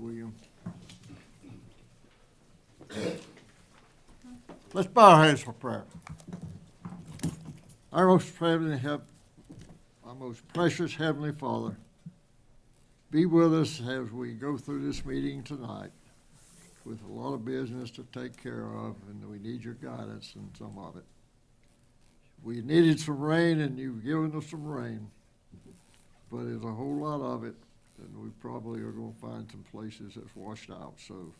Williams. Let's bow our heads for prayer. Our most precious Heavenly Father, be with us as we go through this meeting tonight with a lot of business to take care of, and we need your guidance in some of it. We needed some rain, and you've given us some rain, but there's a whole lot of it, and we probably are going to find some places that's washed out. So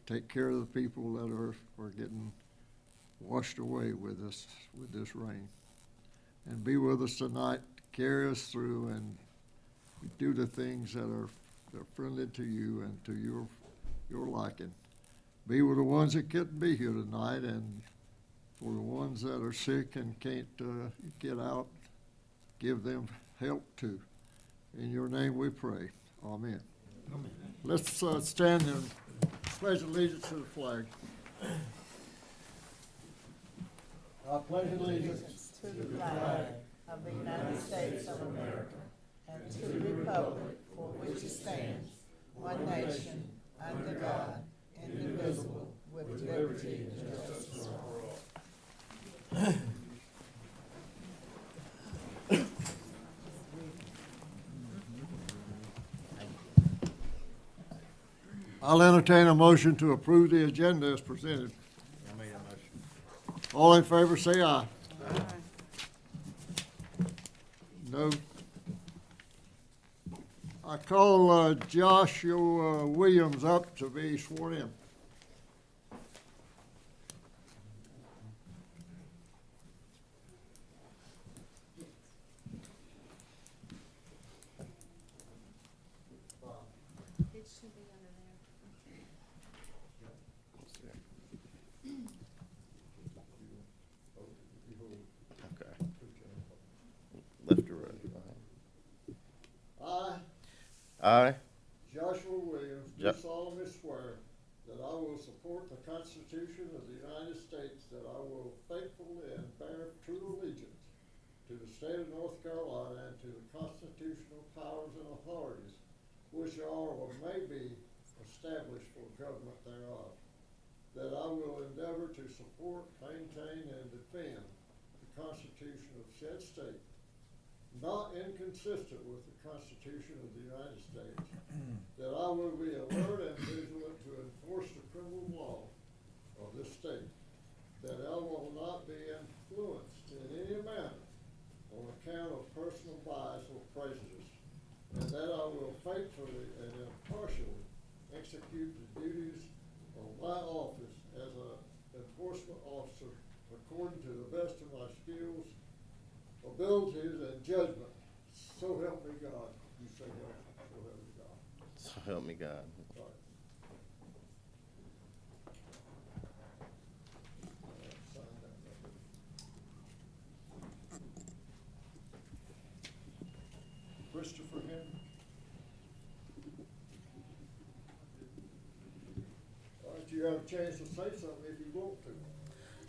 take care of the people that are getting washed away with this rain. And be with us tonight, carry us through, and do the things that are friendly to you and to your liking. Be with the ones that couldn't be here tonight, and for the ones that are sick and can't get out, give them help too. In your name we pray. Amen. Amen. Let's stand and pledge allegiance to the flag. I pledge allegiance to the flag of the United States of America and to the republic for which it stands, one nation, under God, indivisible, with liberty and justice for all. I'll entertain a motion to approve the agenda as presented. I made a motion. All in favor, say aye. Aye. No. I call Joshua Williams up to be sworn in. It should be under there. Okay. Left or right? I, I, Joshua Williams, do Yep. solemnly swear that I will support the Constitution of the United States, that I will faithfully and bear true allegiance to the state of North Carolina and to the constitutional powers and authorities which are or may be established for government thereof, that I will endeavor to support, maintain, and defend the Constitution of said state, not inconsistent with the Constitution of the United States, that I will be alert and vigilant to enforce the criminal law of this state, that I will not be influenced in any manner on account of personal bias or prejudice, and that I will faithfully and impartially execute the duties of my office as an enforcement officer according to the best of my skills, abilities, and judgment. So help me God. You say help me God. so help me God. All right. Sign that right there. Christopher Henry. All right, you have a chance to say something if you want to.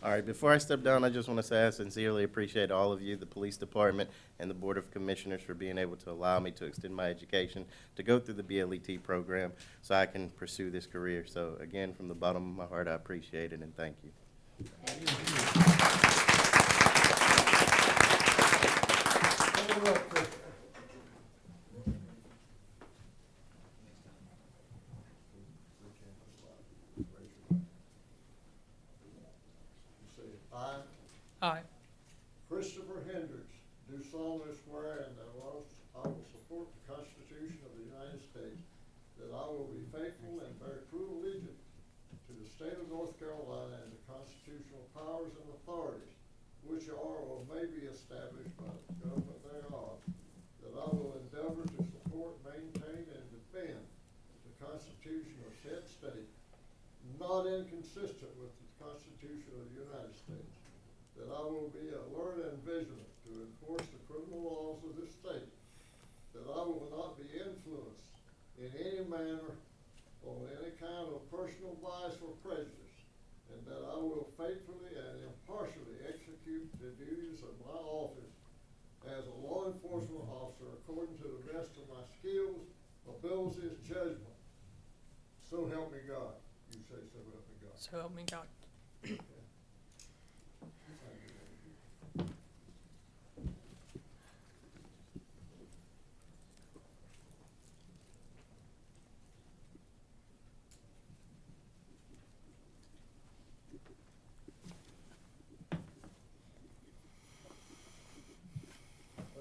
All right, before I step down, I just want to say I sincerely appreciate all of you, the police department and the Board of Commissioners, for being able to allow me to extend my education, to go through the BLET program so I can pursue this career. So again, from the bottom of my heart, I appreciate it and thank you. Stand up, Christopher. You say, I, Christopher Hendricks, do solemnly swear and that I will support the Constitution of the United States, that I will be faithful and bear true allegiance to the state of North Carolina and the constitutional powers and authorities which are or may be established by the government thereof, that I will endeavor to support, maintain, and defend the Constitution of said state, not inconsistent with the Constitution of the United States, that I will be alert and vigilant to enforce the criminal laws of this state, that I will not be influenced in any manner or any kind of personal bias or prejudice, and that I will faithfully and impartially execute the duties of my office as a law enforcement officer according to the best of my skills, abilities, judgment, So help me God. You say so help me God. So help me God. Okay. Thank you.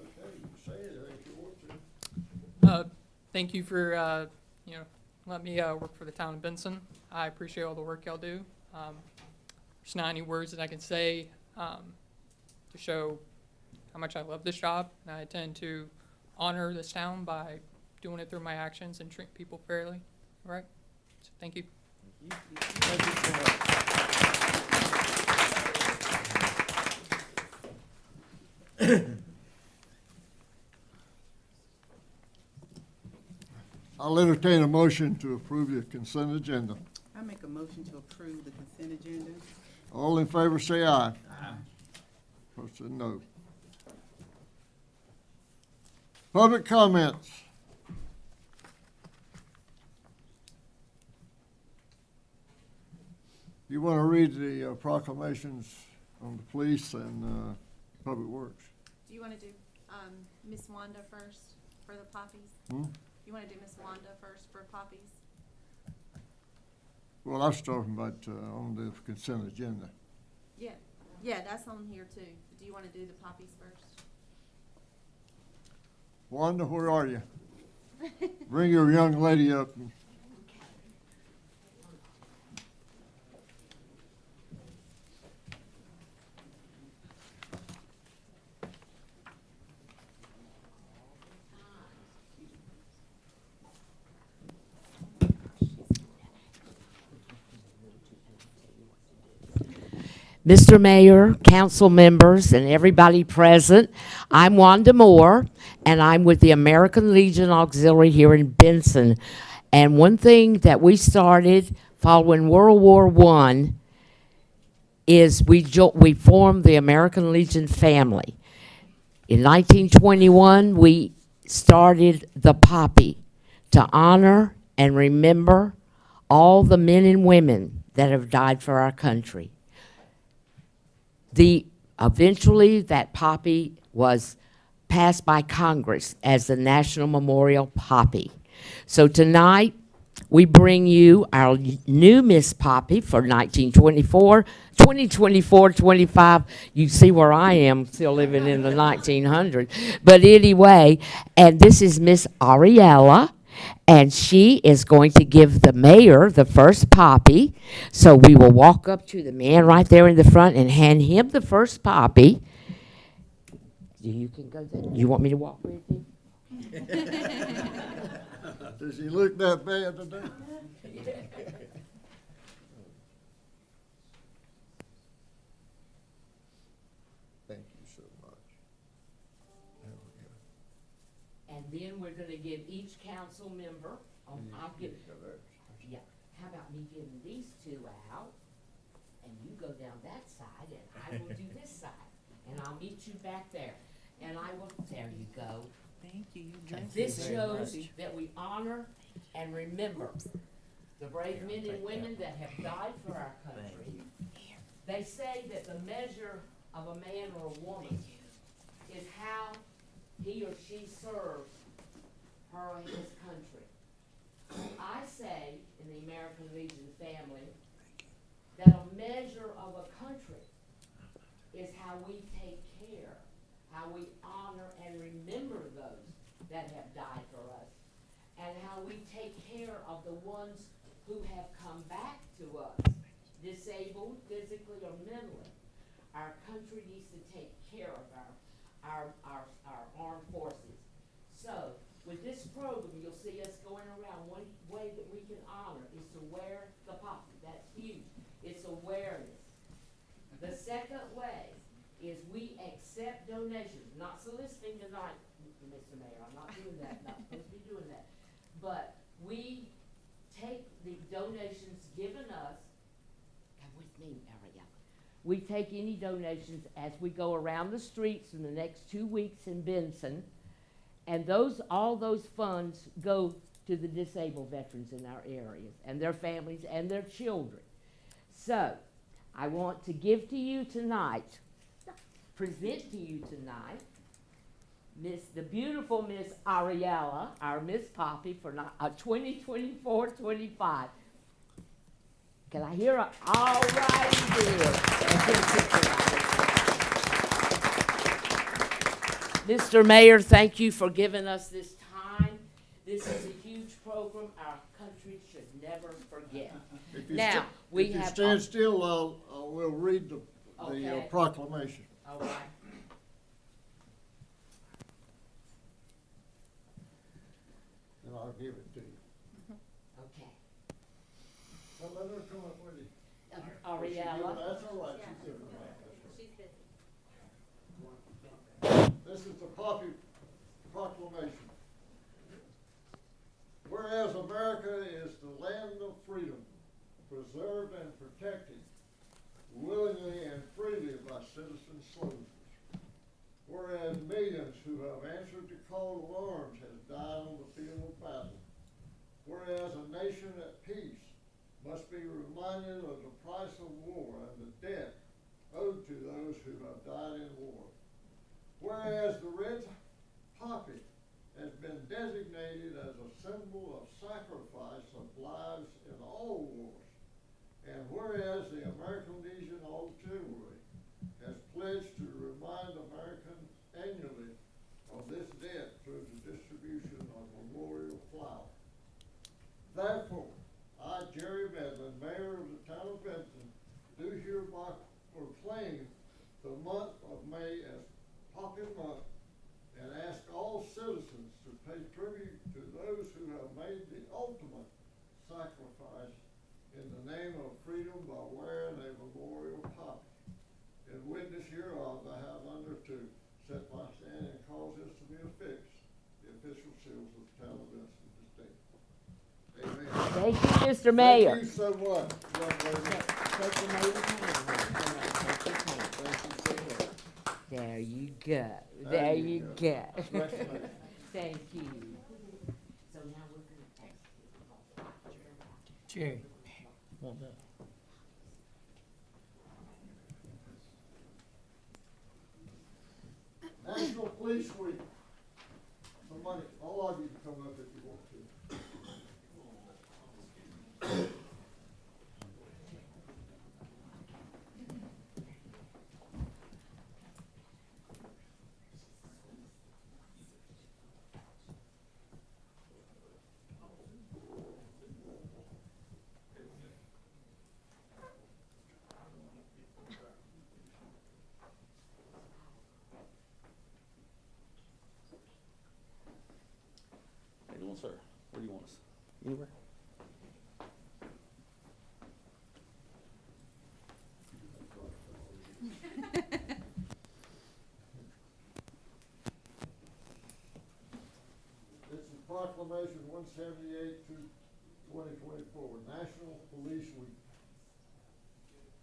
Okay, you can say anything if you want to. Thank you for, letting me work for the town of Benson. I appreciate all the work y'all do. There's not any words that I can say to show how much I love this job. And I intend to honor this town by doing it through my actions and treat people fairly. All right? So thank you. Thank you so much. I'll entertain a motion to approve the consent agenda. I make a motion to approve the consent agenda. All in favor say aye. Aye. Opposed say no. Public comments. You want to read the proclamations on the police and public works? Do you wanna do, Miss Wanda first for the poppies? Hmm? You wanna do Miss Wanda first for poppies? Well, I was talking about on the consent agenda. Yeah, that's on here too. Do you wanna do the poppies first? Wanda, where are you? Bring your young lady up. Mr. Mayor, council members, and everybody present, I'm Wanda Moore, and I'm with the American Legion Auxiliary here in Benson. And one thing that we started following World War I is we formed the American Legion family. In 1921, we started the Poppy to honor and remember all the men and women that have died for our country. Eventually, that poppy was passed by Congress as the National Memorial Poppy. So tonight, we bring you our new Miss Poppy for 1924, 2024, 25. You see where I am, still living in the 1900s. But anyway, and this is Miss Ariella. And she is going to give the mayor the first poppy. So we will walk up to the man right there in the front and hand him the first poppy. You can go there. You want me to walk with you? Does he look that bad today? Thank you so much. There we go. And then we're going to give each council member, I'll give, yeah, how about me giving these two out, and you go down that side, and I will do this side, and I'll meet you back there, and I will, there you go. Thank you. You dressed This very shows nice. that we honor and remember the brave men and women that have died for our country. They say that the measure of a man or a woman is how he or she serves her or his country. I say in the American Legion family that a measure of a country is how we take care, how we honor and remember those that have died for us, and how we take care of the ones who have come back to us, disabled physically or mentally. Our country needs to take care of our armed forces. So, with this program, you'll see us going around. One way that we can honor is to wear the poppy. That's huge. It's awareness. The second way is we accept donations, not soliciting tonight, Mr. Mayor. I'm not doing that. Not supposed to be doing that. But we take the donations given us. Come with me, Ariel. We take any donations as we go around the streets in the next 2 weeks in Benson. And all those funds go to the disabled veterans in our areas and their families and their children. So, I want to give to you tonight, present to you tonight, the beautiful Miss Ariella, our Miss Poppy for 2024-25. Can I hear a all right good? Mr. Mayor, thank you for giving us this time. This is a huge program our country should never forget. Now, we have. If you stand still, I will read the Okay. proclamation. All right. And I'll give it to you. Okay. Well, let her come up with you. Ariella. That's all right. Yeah. She's giving it back. She's busy. This is the Poppy Proclamation. Whereas America is the land of freedom, preserved and protected willingly and freely by citizen soldiers. Whereas millions who have answered the call to arms has died on the field of battle. Whereas a nation at peace must be reminded of the price of war and the debt owed to those who have died in war. Whereas the red poppy has been designated as a symbol of sacrifice of lives in all wars. And whereas the American Legion Artillery has pledged to remind Americans annually of this debt through the distribution of memorial flowers. Therefore, I, Jerry Medlin, Mayor of the town of Benson, do hereby proclaim the month of May as Poppy Month and ask all citizens to pay tribute to those who have made the ultimate sacrifice in the name of freedom by wearing a memorial poppy. In witness hereof, I have under to set my stand and cause this to be affixed, the official seals of the town of Benson this day. Amen. Thank you, Mr. Mayor. Thank you so much, young lady. Take the mayor's hand. Thank you so much. There you go. There There you you go. go. Congratulations. Thank you. So now we're gonna ask you. Jerry, want that? National Police Week. Somebody, all of you can come up if you want to. How you doing, sir? Where do you want us? Anywhere? This is Proclamation 178 to 2024, National Police Week.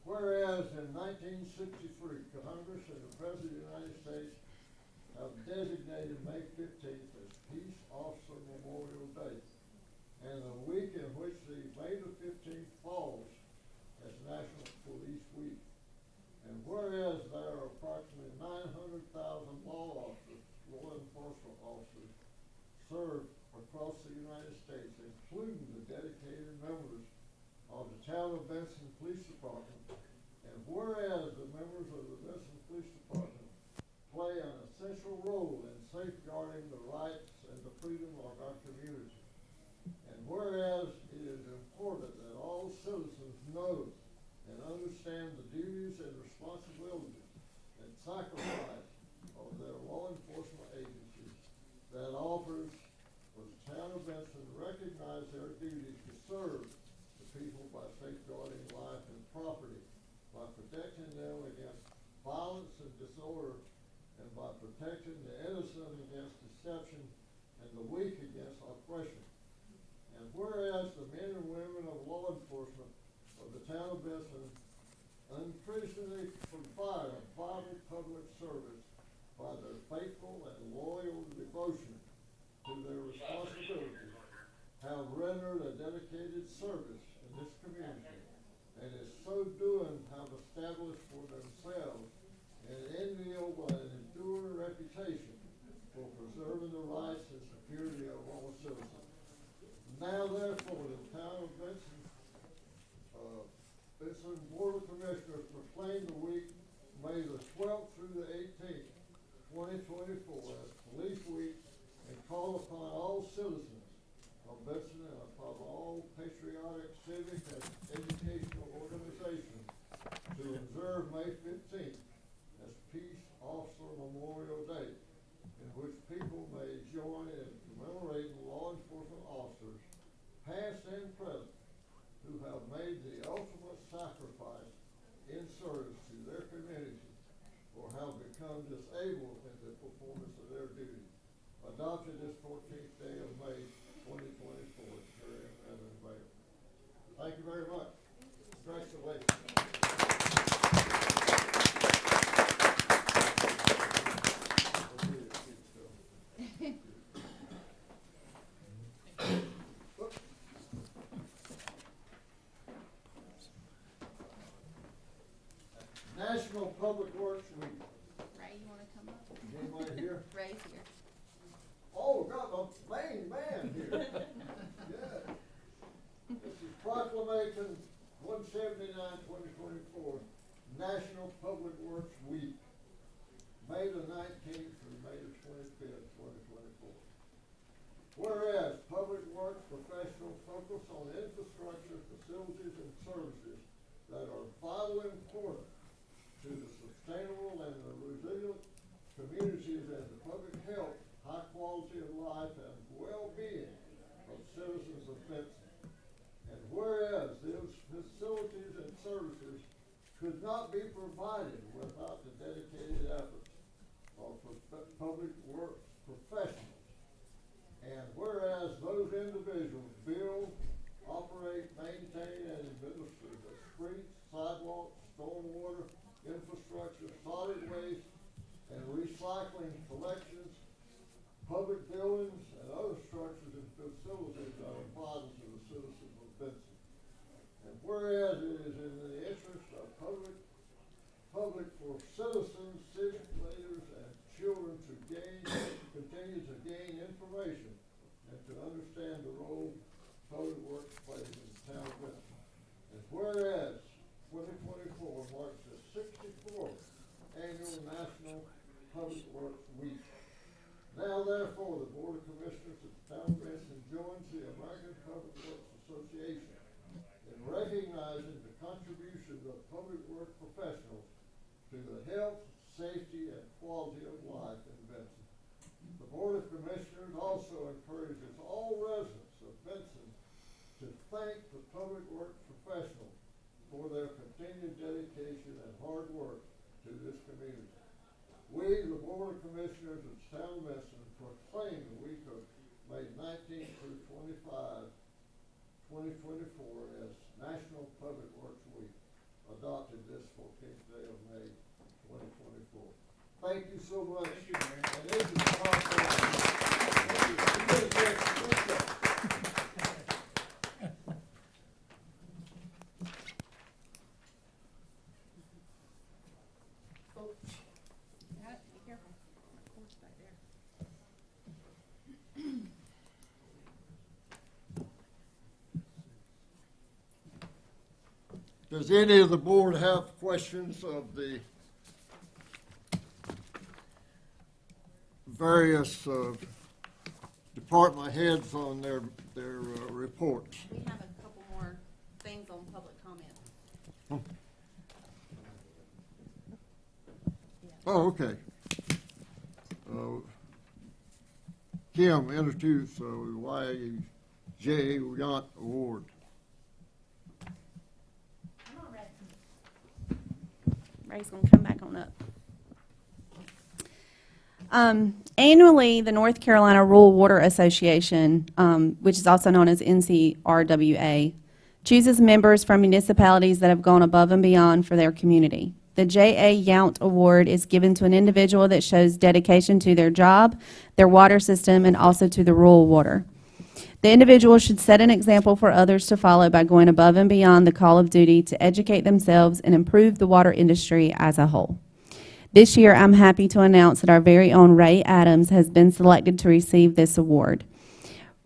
Whereas in 1963, Congress and the President of the United States have designated May 15th as Peace Officer Memorial Day, and the week in which the May the 15th falls as National Police Week. And whereas there are approximately 900,000 law enforcement officers served across the United States, including the dedicated members of the town of Benson Police Department, and whereas the members of the Benson Police Department play an essential role in safeguarding the rights and the freedom of our community, and whereas it is important that all citizens know and understand the duties and responsibilities and sacrifice of their law enforcement agencies, that offers for the town of Benson recognize their duties to serve the people by safeguarding life and property, by protecting them against violence and disorder, and by protecting the innocent against deception and the weak against oppression. And whereas the men and women of law enforcement of the town of Benson increasingly provide a vital public service by their faithful and loyal devotion to their responsibilities, have rendered a dedicated service in this community, and in so doing have established for themselves an enviable and enduring reputation for preserving the rights and security of all citizens. Now therefore, the town of Benson Board of Commissioners proclaim the week May the 12th through the 18th, 2024 as Police Week, and call upon all citizens of Benson and upon all patriotic, civic, and educational organizations to observe May 15th as Peace Officer Memorial Day, in which people may join in commemorating law enforcement officers, past and present, who have made the ultimate sacrifice in service to their community or have become disabled in the performance of their duty. Adopted this 14th day of May 2024 here in Evansville. Thank you very much. Congratulations. National Public Works Week. Ray, you wanna come up? Anybody here? Ray's here. Oh, got my main man here. Yeah. This is Proclamation 179/2024, National Public Works Week, May the 19th through May the 25th, 2024. Whereas public works professionals focus on infrastructure, facilities, and services that are vitally important to the sustainable and the resilient communities and the public health, high quality of life, and well-being of citizens of Benson. And whereas those facilities and services could not be provided without the dedicated efforts of public works professionals. And whereas those individuals build, operate, maintain, and administer the streets, sidewalks, stormwater, infrastructure, solid waste, and recycling collections, public buildings, and other structures and facilities that are vital to the citizens of Benson. And whereas it is in the interest of public for citizens, civic leaders, and children to continue to gain information and to understand the role public works plays in the town of Benson. And whereas 2024 marks the 64th annual National Public Works Week. Now therefore, the Board of Commissioners of the town of Benson joins the American Public Works Association in recognizing the contributions of public works professionals to the health, safety, and quality of life in Benson. The Board of Commissioners also encourages all residents of Benson to thank the public works professionals for their continued dedication and hard work to this community. We, the Board of Commissioners of the town of Benson, proclaim the week of May 19th through 25, 2024 as National Public Works Week, adopted this 14th day of May 2024. Thank you so much. Thank you, Mayor. And this is the process. Does any of the board have questions of the various department heads on their reports? We have a couple more things on public comment. Oh, okay. Kim, introduce the Y.J. Yant Award. Ray's gonna come back on up. Annually, the North Carolina Rural Water Association, which is also known as NCRWA, chooses members from municipalities that have gone above and beyond for their community. The J.A. Yount Award is given to an individual that shows dedication to their job, their water system, and also to the rural water. The individual should set an example for others to follow by going above and beyond the call of duty to educate themselves and improve the water industry as a whole. This year, I'm happy to announce that our very own Ray Adams has been selected to receive this award.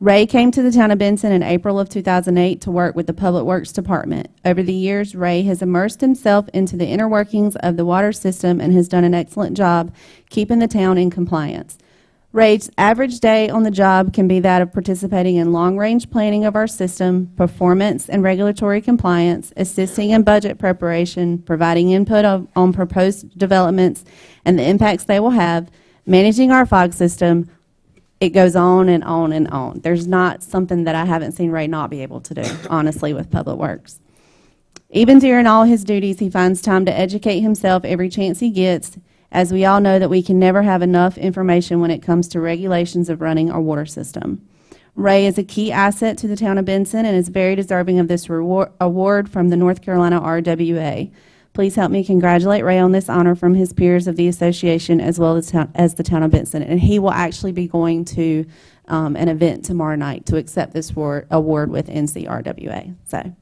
Ray came to the town of Benson in April of 2008 to work with the Public Works Department. Over the years, Ray has immersed himself into the inner workings of the water system and has done an excellent job keeping the town in compliance. Ray's average day on the job can be that of participating in long-range planning of our system, performance and regulatory compliance, assisting in budget preparation, providing input on proposed developments and the impacts they will have, managing our fog system. It goes on and on and on. There's not something that I haven't seen Ray not be able to do, honestly, with Public Works. Even during all his duties, he finds time to educate himself every chance he gets, as we all know that we can never have enough information when it comes to regulations of running our water system. Ray is a key asset to the town of Benson and is very deserving of this award from the North Carolina RWA. Please help me congratulate Ray on this honor from his peers of the association as well as the town of Benson. And he will actually be going to an event tomorrow night to accept this award with NCRWA. So.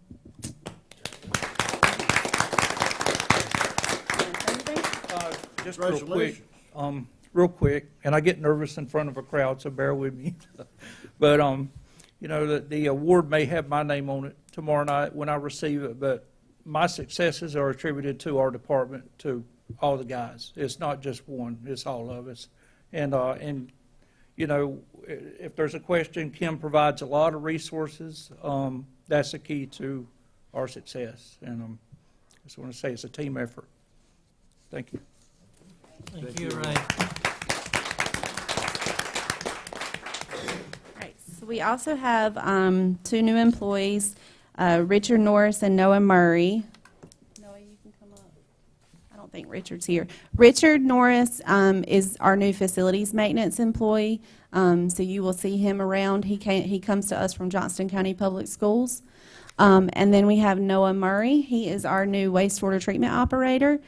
Just Congratulations. real quick, and I get nervous in front of a crowd, so bear with me. But, you know, the award may have my name on it tomorrow night when I receive it, but my successes are attributed to our department, to all the guys. It's not just one, it's all of us. And you know, if there's a question, Kim provides a lot of resources. That's the key to our success. And I just want to say it's a team effort. Thank you. Thank you, Ray. Right, so we also have two new employees, Richard Norris and Noah Murray. Noah, you can come up. I don't think Richard's here. Richard Norris is our new facilities maintenance employee, so you will see him around. He comes to us from Johnston County Public Schools. And then we have Noah Murray. He is our new wastewater treatment operator.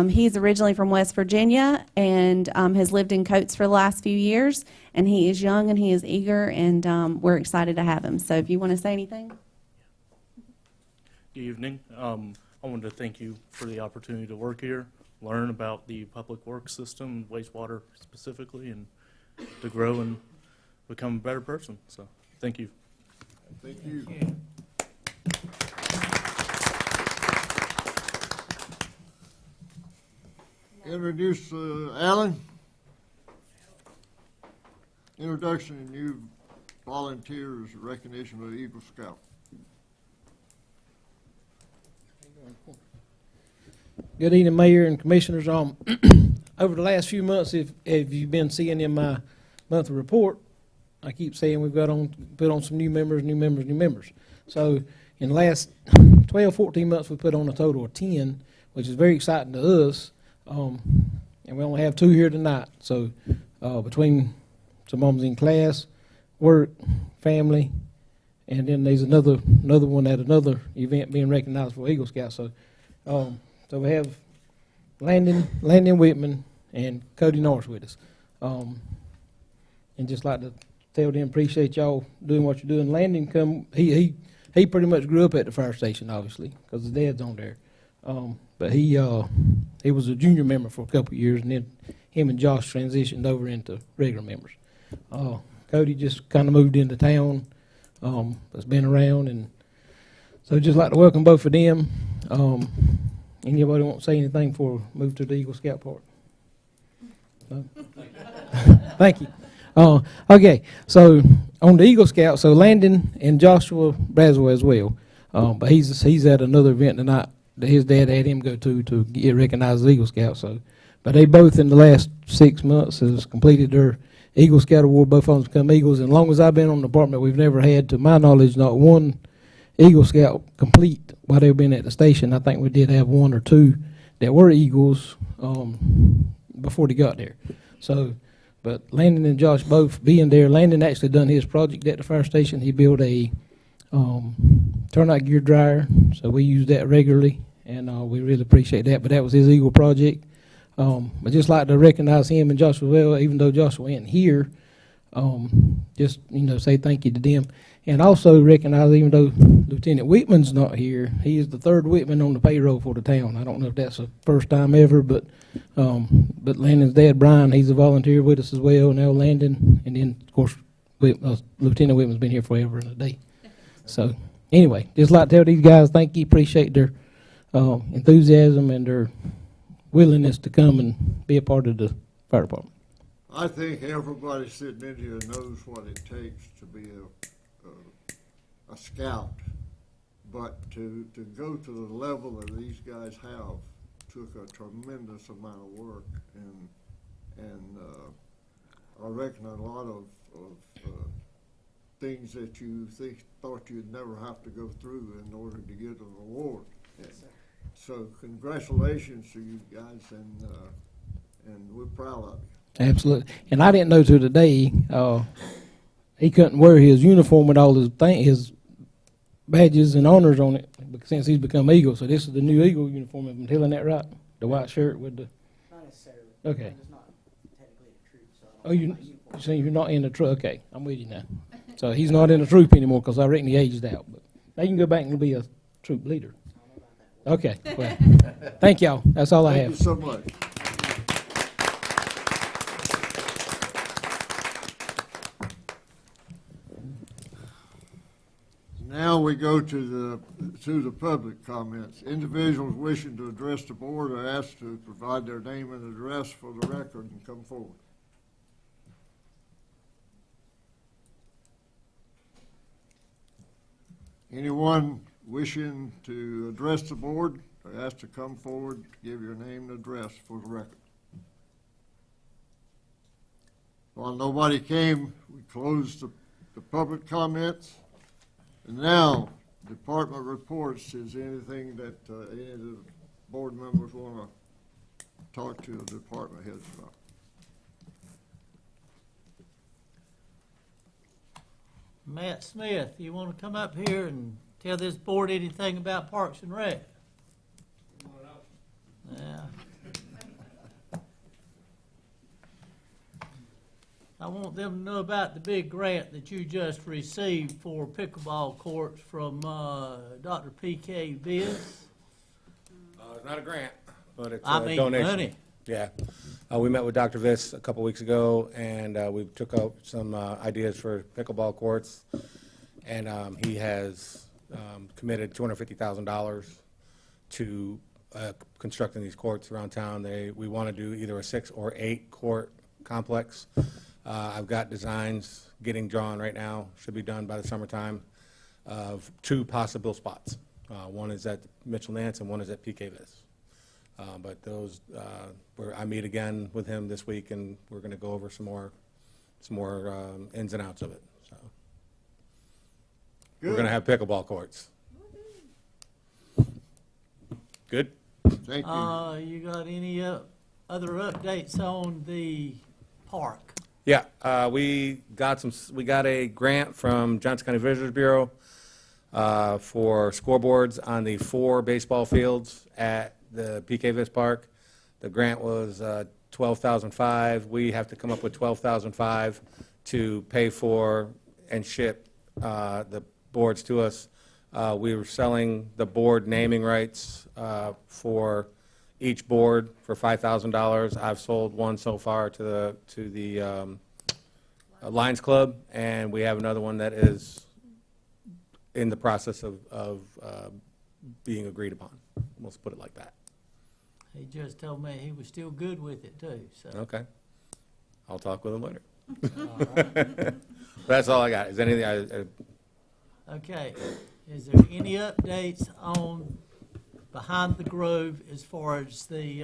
He's originally from West Virginia and has lived in Coates for the last few years. And he is young and he is eager, and we're excited to have him. So if you want to say anything. Good evening. I wanted to thank you for the opportunity to work here, learn about the public works system, wastewater specifically, and to grow and become a better person. So thank you. Thank you. Introduce Alan. Introduction and new volunteers recognition of the Eagle Scout. Good evening, Mayor and Commissioners. Over the last few months, if you've been seeing in my monthly report, I keep saying we've got put on some new members. So in the last 12, 14 months, we put on a total of 10, which is very exciting to us. And we only have 2 here tonight. So between some of them's in class, work, family, and then there's another one at another event being recognized for Eagle Scouts. So we have Landon Whitman and Cody Norris with us. And just like to tell them, appreciate y'all doing what you're doing. Landon he pretty much grew up at the fire station, obviously, because his dad's on there. But he was a junior member for a couple of years, and then him and Josh transitioned over into regular members. Cody just kind of moved into town, has been around, and so just like to welcome both of them. Anybody want to say anything before we move to the Eagle Scout part? No? Thank you. Okay, so on the Eagle Scout, so Landon and Joshua Braswell as well, but he's at another event tonight that his dad had him go to get recognized as Eagle Scout. So, but they both in the last 6 months has completed their Eagle Scout award. Both of them become Eagles. And as long as I've been on the department, we've never had, to my knowledge, not one Eagle Scout complete while they've been at the station. I think we did have 1 or 2 that were Eagles before they got there. So, but Landon and Josh both being there. Landon actually done his project at the fire station. He built a turnout gear dryer, so we use that regularly, and we really appreciate that. But that was his Eagle project. I'd just like to recognize him and Joshua well, even though Joshua ain't here. Just say thank you to them. And also recognize, even though Lieutenant Whitman's not here, he is the third Whitman on the payroll for the town. I don't know if that's the first time ever, but Landon's dad, Brian, he's a volunteer with us as well, now Landon, and then, of course, Lieutenant Whitman's been here forever and a day. So, anyway, just like to tell these guys, thank you, appreciate their enthusiasm and their willingness to come and be a part of the fire department. I think everybody sitting in here knows what it takes to be a scout, but to go to the level that these guys have took a tremendous amount of work, and I reckon a lot of things that you thought you'd never have to go through in order to get an award. So congratulations to you guys, and we're proud of you. Absolutely. And I didn't know till today, he couldn't wear his uniform with all his badges and honors on it since he's become Eagle. So this is the new Eagle uniform, if I'm telling that right? The white shirt with the... Not necessarily. Okay. I'm just not technically a troop, so I don't Oh, you're saying you're not in the troop? Okay, I'm with you now. So he's not in the troop anymore because I reckon he aged out. But now you can go back and be a troop leader. Okay, well, thank y'all. That's all I have. Thank you so much. Now we go to the public comments. Individuals wishing to address the board are asked to provide their name and address for the record and come forward. Anyone wishing to address the board are asked to come forward to give your name and address for the record. While nobody came, we closed the public comments. And now, department reports. Is there anything that any of the board members want to talk to the department heads about? Matt Smith, you want to come up here and tell this board anything about Parks and Rec? Yeah. I want them to know about the big grant that you just received for pickleball courts from Dr. P.K. Biz. It's not a grant, but it's I a mean, donation. money. Yeah. We met with Dr. Viss a couple weeks ago, and we took out some ideas for pickleball courts, and he has committed $250,000 to constructing these courts around town. We want to do either a 6 or 8 court complex. I've got designs getting drawn right now, should be done by the summertime, of 2 possible spots. One is at Mitchell Nance and one is at PK Viss. But those, I meet again with him this week, and we're going to go over some more ins and outs of it. So we're going to have pickleball courts. Good. Thank you. You got any other updates on the park? Yeah, we got a grant from Johnson County Visitors Bureau for scoreboards on the 4 baseball fields at the PK Viss Park. The grant was $12,500. We have to come up with $12,500 to pay for and ship the boards to us. We were selling the board naming rights for each board for $5,000. I've sold one so far to the Lions Club, and we have another one that is in the process of being agreed upon. Let's put it like that. He just told me he was still good with it too, so. Okay. I'll talk with him later. All right. That's all I got. Is anything Okay, is there any updates on Behind the Grove as far as the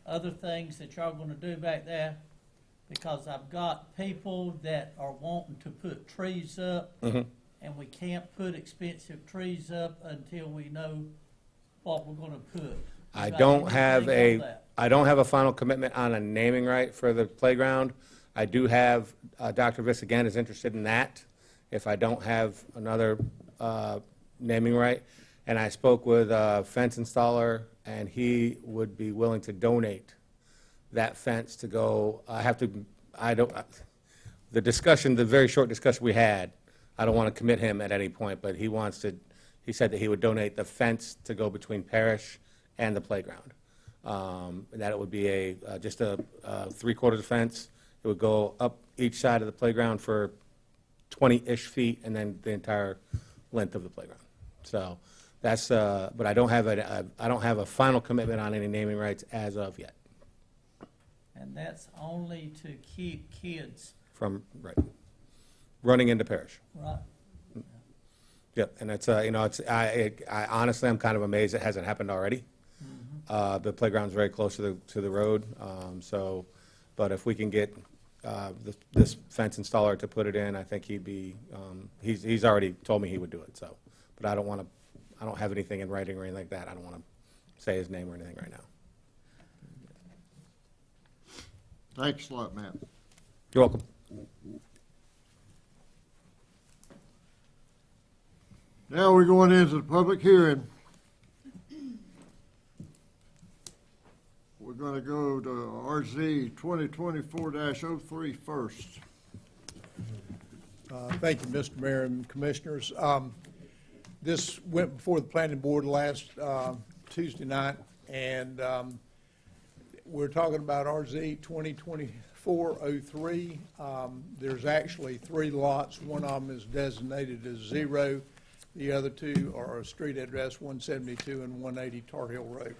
other things that y'all gonna do back there? Because I've got people that are wanting to put trees up, and we can't put expensive trees up until we know what we're gonna put. I Got don't have anything on I that? don't have a final commitment on a naming right for the playground. I do have, Dr. Viss again is interested in that, if I don't have another naming right. And I spoke with a fence installer, and he would be willing to donate that fence to go, the discussion, the very short discussion we had, I don't want to commit him at any point, but he said that he would donate the fence to go between Parish and the playground. That it would be just a three-quarters fence. It would go up each side of the playground for 20-ish feet, and then the entire length of the playground. So that's, but I don't have a final commitment on any naming rights as of yet. And that's only to keep kids, From, right, running into Parish. right? Yep, and it's, I honestly, I'm kind of amazed it hasn't happened already. The playground's very close to the road, but if we can get this fence installer to put it in, I think he'd be, he's already told me he would do it, so. But I don't have anything in writing or anything like that. I don't want to say his name or anything right now. Thanks a lot, Matt. You're welcome. Now we're going into the public hearing. We're going to go to RZ 2024-03 first. Thank you, Mr. Mayor and Commissioners. This went before the planning board last Tuesday night, and we're talking about RZ 2024-03. There's actually 3 lots. One of them is designated as 0. The other 2 are a street address 172 and 180 Tar Hill Road.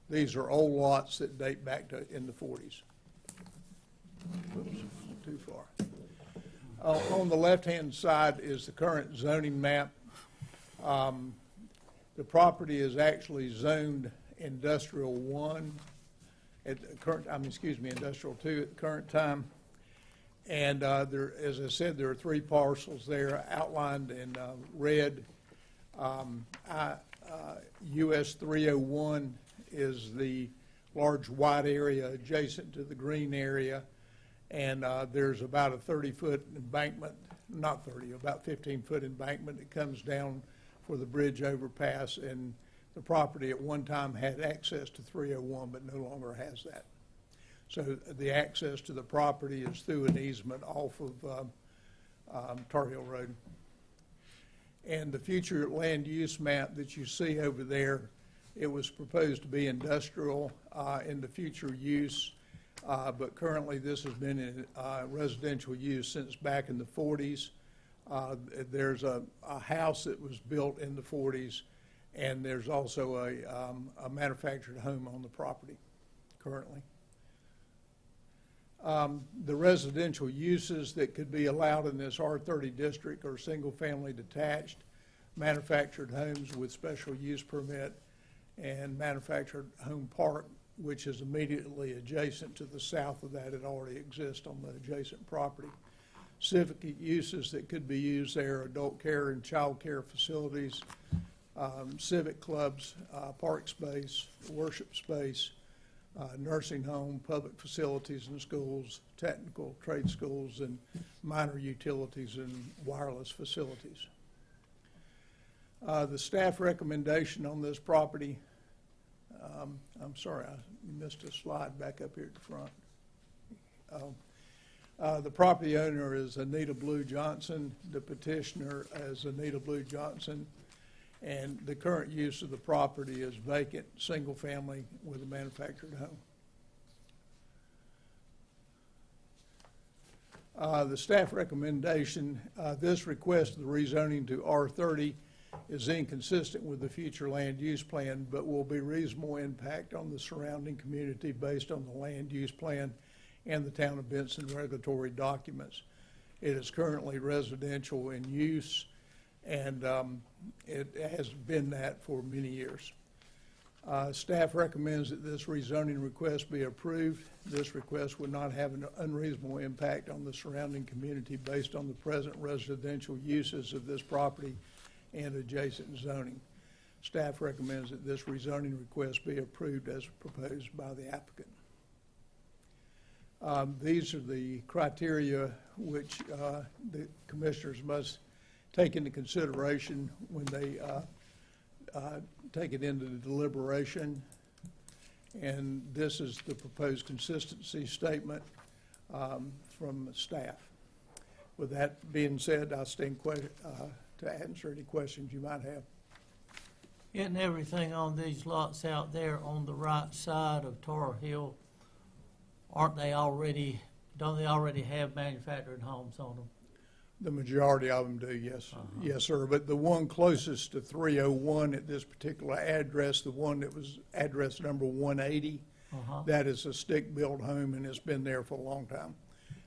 These are old lots that date back to in the 40s. Oops, too far. On the left-hand side is the current zoning map. The property is actually zoned Industrial 1 at the current, Industrial 2 at the current time. And there, as I said, there are 3 parcels there outlined in red. US 301 is the large white area adjacent to the green area. And there's about a 30-foot embankment, not 30, about 15-foot embankment that comes down for the bridge overpass. And the property at one time had access to 301, but no longer has that. So the access to the property is through an easement off of Tar Hill Road. And the future land use map that you see over there, it was proposed to be industrial in the future use, but currently this has been in residential use since back in the 40s. There's a house that was built in the 40s, and there's also a manufactured home on the property currently. The residential uses that could be allowed in this R30 district are single-family detached, manufactured homes with special use permit, and manufactured home park, which is immediately adjacent to the south of that. It already exists on the adjacent property. Civic uses that could be used there: adult care and child care facilities, civic clubs, park space, worship space, nursing home, public facilities and schools, technical trade schools, and minor utilities and wireless facilities. The staff recommendation on this property, I'm sorry, I missed a slide back up here at the front. The property owner is Anita Blue Johnson. The petitioner is Anita Blue Johnson. And the current use of the property is vacant, single family with a manufactured home. The staff recommendation, this request of the rezoning to R30 is inconsistent with the future land use plan, but will be reasonable impact on the surrounding community based on the land use plan and the town of Benson regulatory documents. It is currently residential in use, and it has been that for many years. Staff recommends that this rezoning request be approved. This request would not have an unreasonable impact on the surrounding community based on the present residential uses of this property and adjacent zoning. Staff recommends that this rezoning request be approved as proposed by the applicant. These are the criteria which the commissioners must take into consideration when they take it into the deliberation. And this is the proposed consistency statement. from staff. With that being said, I stand to answer any questions you might have. Isn't everything on these lots out there on the right side of Tar Hill, don't they already have manufactured homes on them? The majority of them do, yes. Yes, sir. But the one closest to 301 at this particular address, the one that was address number 180, that is a stick-built home, and it's been there for a long time.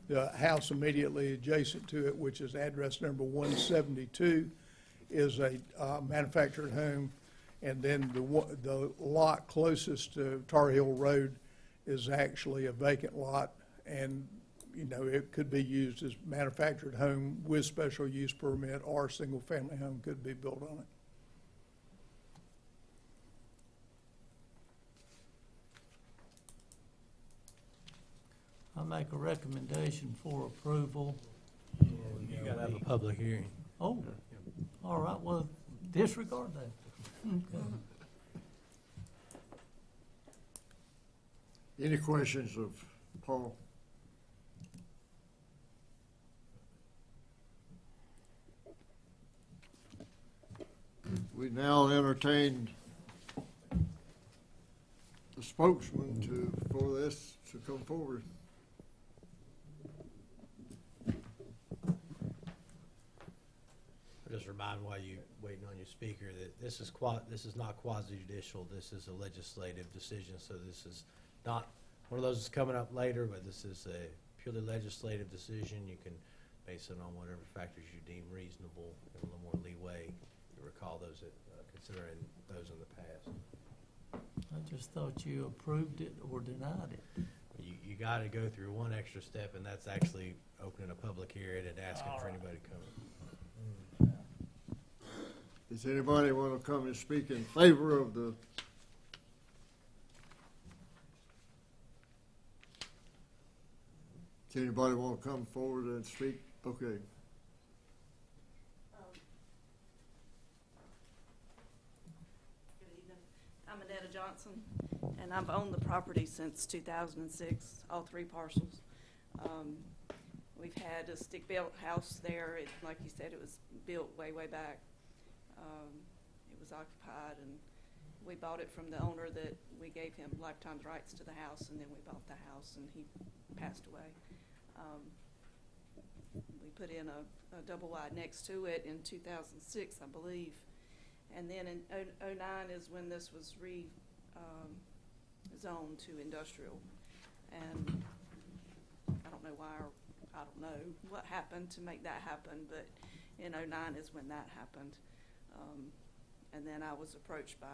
The house immediately adjacent to it, which is address number 172, is a manufactured home. And then the lot closest to Tar Hill Road is actually a vacant lot, and you know, it could be used as manufactured home with special use permit, or single-family home could be built on it. I make a recommendation for approval. You gotta have a public hearing. Oh, all right, well, disregard that. Okay. Any questions of Paul? We now entertain the spokesman for this to come forward. I'll just remind while you waiting on your speaker that this is not quasi-judicial. This is a legislative decision. So this is not one of those that's coming up later, but this is a purely legislative decision. You can base it on whatever factors you deem reasonable, and a little more leeway. You recall those considering those in the past. I just thought you approved it or denied it. You got to go through one extra step, and that's actually opening a public hearing and asking for anybody to come. Does anybody want to come and speak in favor of the? Does anybody want to come forward and speak? Okay. Good evening. I'm Annetta Johnson, and I've owned the property since 2006, all three parcels. We've had a stick-built house there. Like you said, it was built way, way back. It was occupied, and we bought it from the owner that we gave him lifetime rights to the house, and then we bought the house, and he passed away. We put in a double wide next to it in 2006, I believe. And then in 2009 is when this was zoned to industrial. And I don't know why, or I don't know what happened to make that happen, but in 2009 is when that happened. And then I was approached by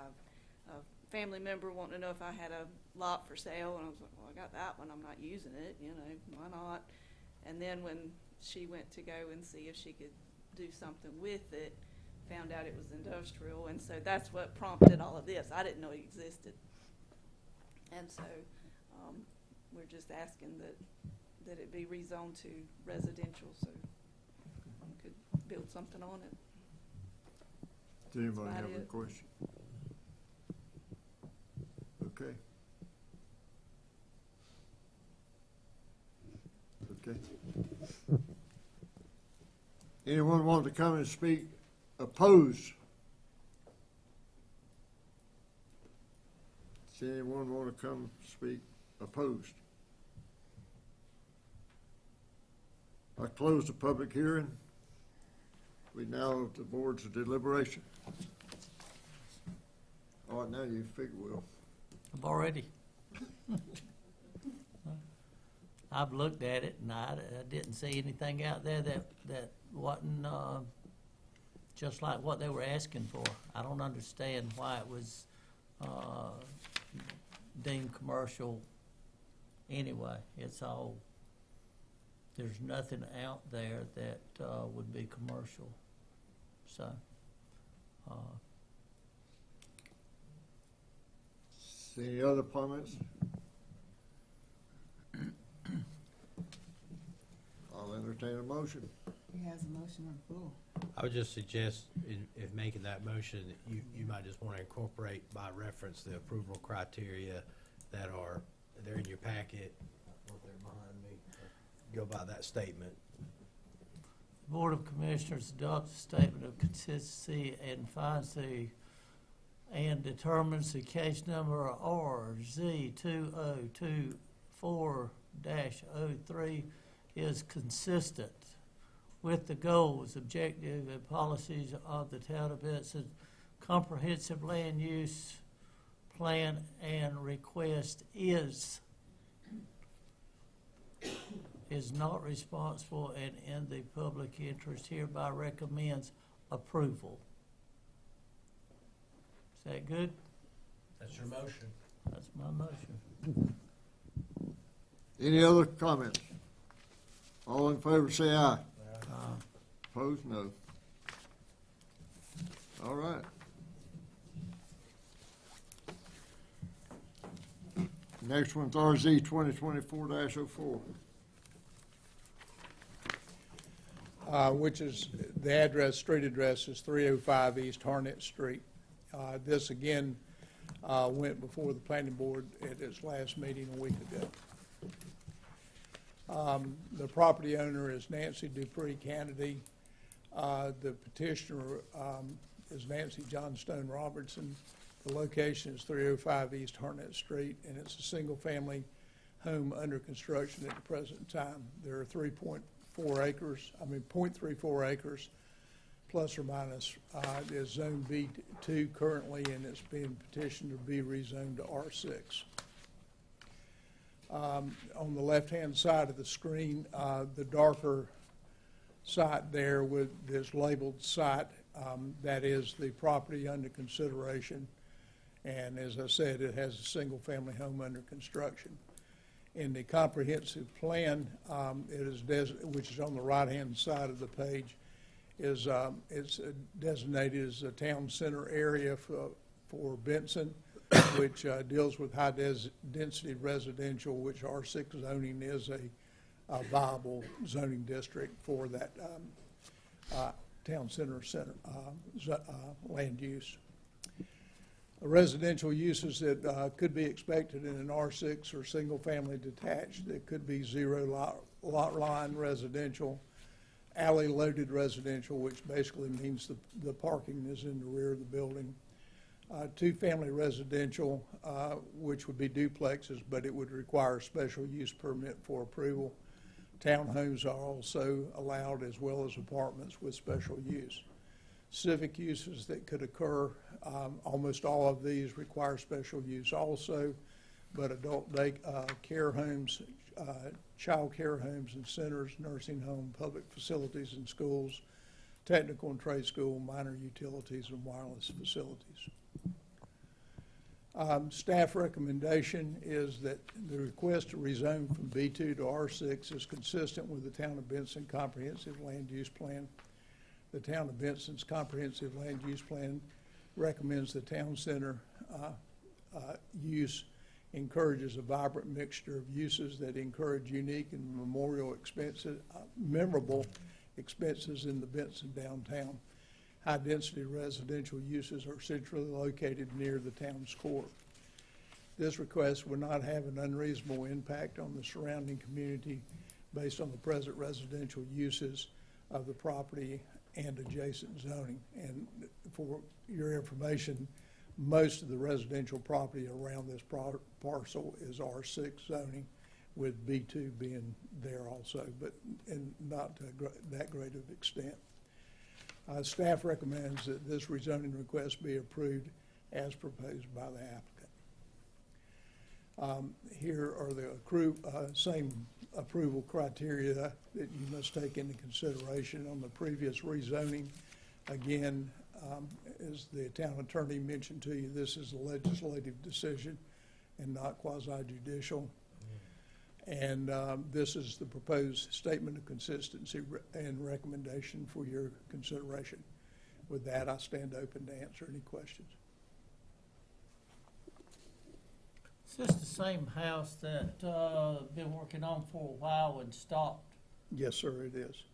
a family member wanting to know if I had a lot for sale, and I was like, well, I got that one, I'm not using it, you know, why not? And then when she went to go and see if she could do something with it, found out it was industrial, and so that's what prompted all of this. I didn't know it existed. And so we're just asking that it be rezoned to residential so we could build something on it. Does anybody have a question? Okay. Okay. Anyone want to come and speak opposed? Does anyone want to come speak opposed? I close the public hearing. We now have the board's deliberation. All right, now you figure, Will. I've already. I've looked at it, and I didn't see anything out there that wasn't just like what they were asking for. I don't understand why it was deemed commercial anyway. It's all, there's nothing out there that would be commercial. So, Any other comments? I'll entertain a motion. He has a motion on the floor. I would just suggest, if making that motion, that you might just want to incorporate by reference the approval criteria that they're in your packet. They're behind me. go by that statement. The Board of Commissioners adopts a statement of consistency and finds and determines the case number RZ2024-03 is consistent with the goals, objectives, and policies of the Town of Benson Comprehensive Land Use Plan, and request is not responsible and in the public interest, hereby recommends approval. Is that good? That's your motion. That's my motion. Any other comments? All in favor say aye. Opposed, no. All right. Next one's RZ 2024-04. Which is, the street address is 305 East Harnett Street. This again went before the planning board at its last meeting a week ago. The property owner is Nancy Dupree Kennedy. The petitioner is Nancy Johnstone Robertson. The location is 305 East Harnett Street, and it's a single-family home under construction at the present time. There are 0.34 acres, plus or minus. It is Zone B2 currently, and it's being petitioned to be rezoned to R6. On the left-hand side of the screen, the darker site there with this labeled site, that is the property under consideration. And as I said, it has a single-family home under construction. In the comprehensive plan, which is on the right-hand side of the page, it's designated as a town center area for Benson, which deals with high-density residential, which R6 zoning is a viable zoning district for that town center land use. Residential uses that could be expected in an R6 or single-family detached that could be zero lot line residential, alley-loaded residential, which basically means the parking is in the rear of the building. Two-family residential, which would be duplexes, but it would require a special use permit for approval. Townhomes are also allowed, as well as apartments with special use. Civic uses that could occur, almost all of these require special use also, but adult care homes, child care homes and centers, nursing home, public facilities and schools, technical and trade school, minor utilities, and wireless facilities. Staff recommendation is that the request to rezone from B2 to R6 is consistent with the Town of Benson Comprehensive Land Use Plan. The Town of Benson's Comprehensive Land Use Plan recommends the town center use encourages a vibrant mixture of uses that encourage unique and memorable expenses in the Benson downtown. High-density residential uses are centrally located near the town's core. This request will not have an unreasonable impact on the surrounding community based on the present residential uses of the property and adjacent zoning. And for your information, most of the residential property around this parcel is R6 zoning, with B2 being there also, but not to that great of extent. Staff recommends that this rezoning request be approved as proposed by the applicant. Here are the same approval criteria that you must take into consideration on the previous rezoning. Again, as the town attorney mentioned to you, this is a legislative decision and not quasi-judicial. And this is the proposed statement of consistency and recommendation for your consideration. With that, I stand open to answer any questions. Is this the same house that been working on for a while and stopped? Yes, sir, it is.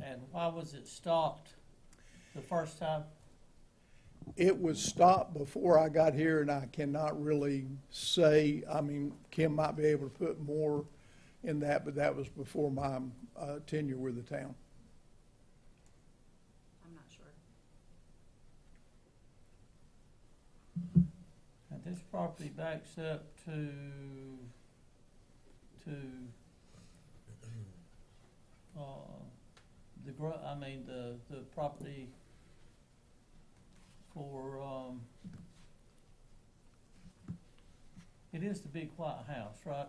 And why was it stopped the first time? It was stopped before I got here, and I cannot really say. I mean, Kim might be able to put more in that, but that was before my tenure with the town. I'm not sure. And this property backs up to the property for, it is the big white house, right?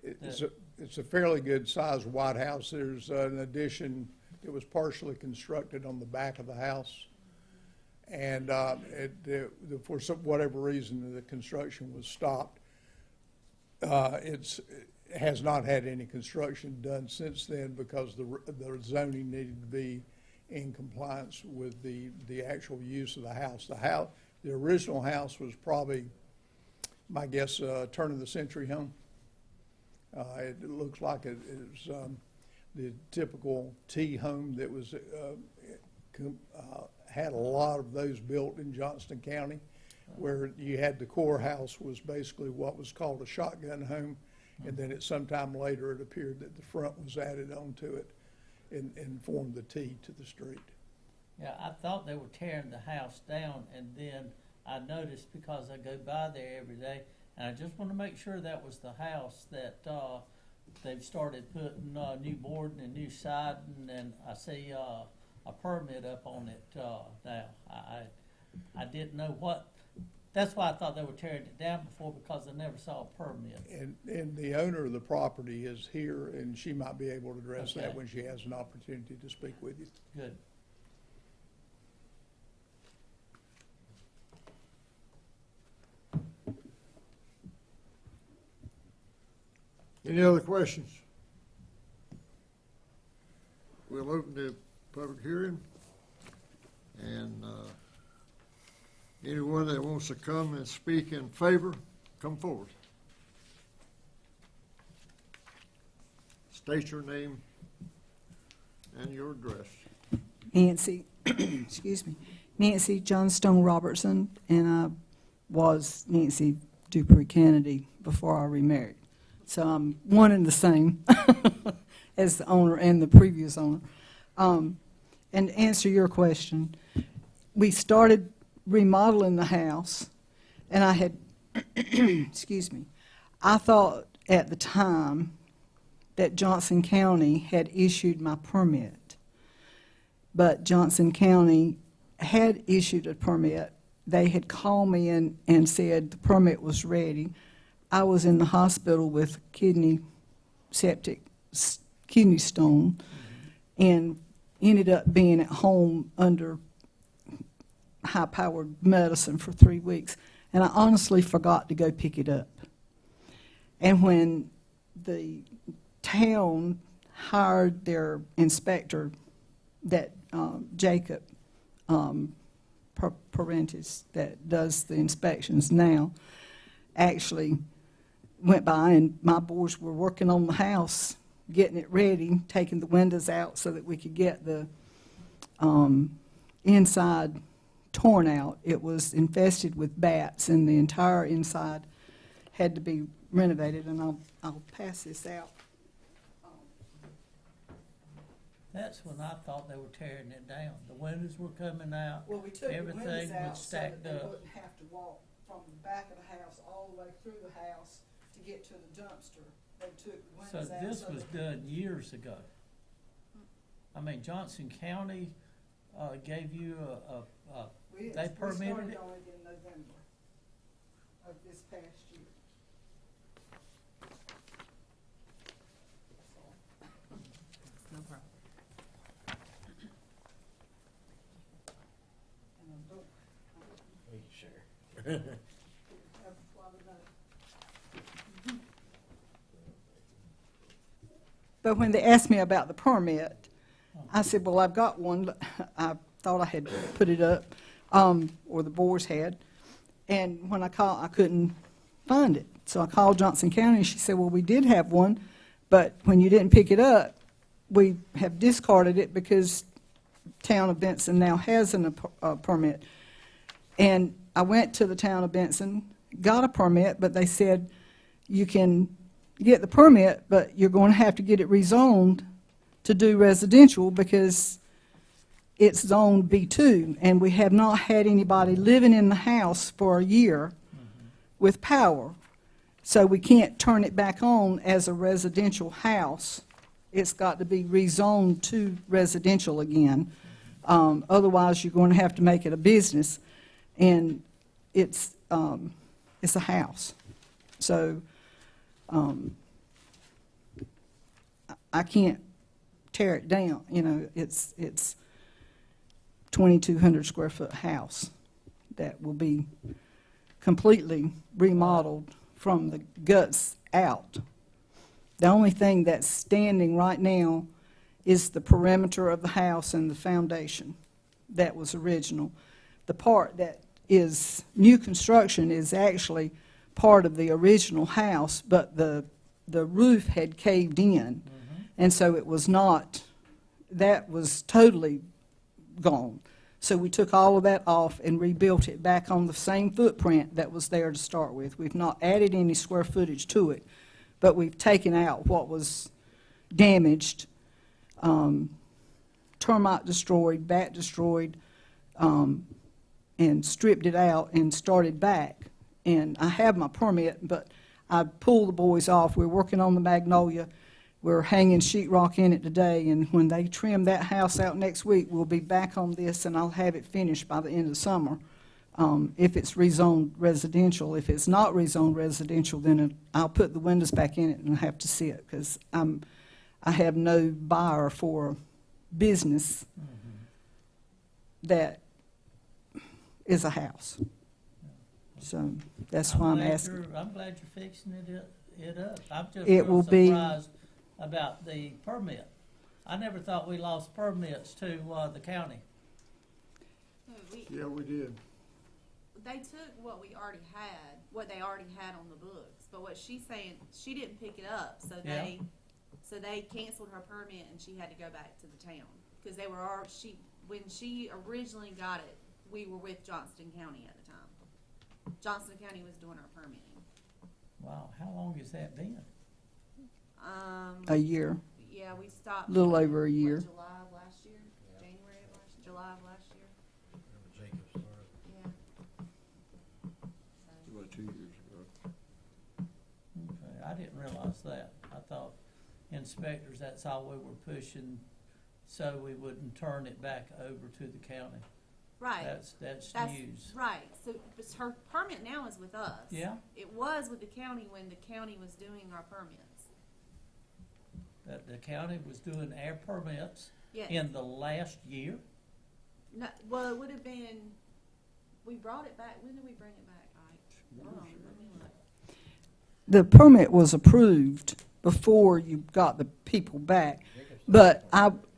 It's a fairly good-sized white house. There's an addition that was partially constructed on the back of the house. And for whatever reason, the construction was stopped. It has not had any construction done since then because the zoning needed to be in compliance with the actual use of the house. The original house was probably, my guess, turn of the century home. It looks like it was the typical T home that was had a lot of those built in Johnston County, where you had the core house was basically what was called a shotgun home, and then at some time later it appeared that the front was added onto it and formed the T to the street. Yeah, I thought they were tearing the house down, and then I noticed, because I go by there every day, and I just want to make sure that was the house that they've started putting new boarding and new siding, and I see a permit up on it now. I didn't know what. That's why I thought they were tearing it down before, because I never saw a permit. And the owner of the property is here, and she might be able to address Okay. that when she has an opportunity to speak with you. Good. Any other questions? We'll open the public hearing, and anyone that wants to come and speak in favor, come forward. State your name and your address. Nancy, excuse me, Nancy Johnstone Robertson, and I was Nancy Dupree Kennedy before I remarried. So I'm one and the same as the owner and the previous owner. And to answer your question, we started remodeling the house, and I had, excuse me, I thought at the time that Johnson County had issued my permit, but Johnson County had issued a permit. They had called me in and said the permit was ready. I was in the hospital with kidney stone, and ended up being at home under high-powered medicine for 3 weeks, and I honestly forgot to go pick it up. And when the town hired their inspector, that Jacob Parentis, that does the inspections now, actually went by, and my boys were working on the house, getting it ready, taking the windows out so that we could get the inside torn out. It was infested with bats, and the entire inside had to be renovated, and I'll pass this out. That's when I thought they were tearing it down. The windows were coming out. Well, we took the windows Everything out was so stacked that they up. wouldn't have to walk from the back of the house all the way through the house to get to the dumpster. They took the So windows out. this was done years ago. I mean, Johnson County gave you We they permitted started it? on it in November of this past year. No problem. And I don't Are you sure? have a lot of notes. But when they asked me about the permit, I said, well, I've got one, but I thought I had put it up, or the boys had. And when I called, I couldn't find it. So I called Johnson County, and she said, well, we did have one, but when you didn't pick it up, we have discarded it because town of Benson now has a permit. And I went to the town of Benson, got a permit, but they said you can get the permit, but you're going to have to get it rezoned to do residential because it's zoned B2, and we have not had anybody living in the house for a year with power. So we can't turn it back on as a residential house. It's got to be rezoned to residential again. Otherwise, you're going to have to make it a business, and it's a house. So I can't tear it down. You know, it's 2,200 square foot house that will be completely remodeled from the guts out. The only thing that's standing right now is the perimeter of the house and the foundation that was original. The part that is new construction is actually part of the original house, but the roof had caved in, and so it was not, that was totally gone. So we took all of that off and rebuilt it back on the same footprint that was there to start with. We've not added any square footage to it, but we've taken out what was damaged, termite destroyed, bat destroyed, and stripped it out and started back. And I have my permit, but I pulled the boys off. We're working on the Magnolia. We're hanging sheetrock in it today, and when they trim that house out next week, we'll be back on this, and I'll have it finished by the end of the summer. If it's rezoned residential. If it's not rezoned residential, then I'll put the windows back in it and have to see it, because I have no buyer for business that is a house. So that's why I'm asking. I'm glad you're fixing it up. I'm just It will be surprised about the permit. I never thought we lost permits to the county. Yeah, we did. They took what we already had, what they already had on the books, but what she's saying, she didn't pick it up, so they canceled her permit and she had to go back to the town, because they were when she originally got it, we were with Johnston County at the time. Johnston County was doing our permitting. Wow, how long has that been? A year. Yeah, we stopped. A little over a year. July of last year, January of July of last year. Yeah. About 2 years ago. Okay, I didn't realize that. I thought inspectors, that's all we were pushing, so we wouldn't turn it back over to the county. Right. That's news. Right. So but her permit now is with us. Yeah. It was with the county when the county was doing our permits. That the county was doing our permits Yes. in the last year? No, well, it would have been, we brought it back. When did we bring it back, Ike? Hold on, let me look. The permit was approved before you got the people back, but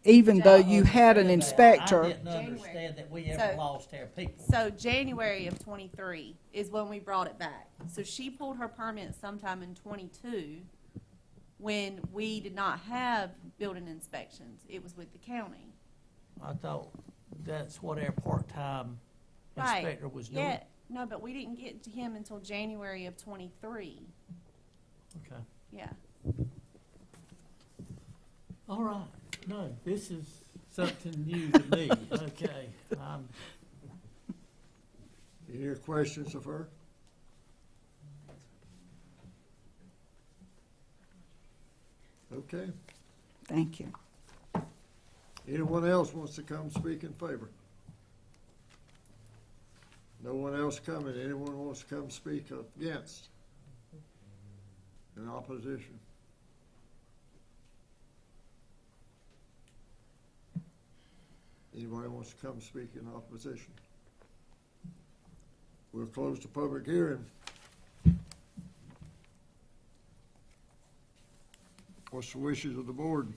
even though you had an inspector. I didn't understand that we ever lost our people. So January of 23 is when we brought it back. So she pulled her permit sometime in 22 when we did not have building inspections. It was with the county. I thought that's what our part-time inspector was doing. Yeah, no, but we didn't get to him until January of 23. Okay. Yeah. All right. No, this is something new to me. Okay. Any other questions of her? Okay. Thank you. Anyone else wants to come speak in favor? No one else coming. Anyone wants to come speak against? In opposition? Anybody wants to come speak in opposition? We'll close the public hearing. What's the wishes of the board?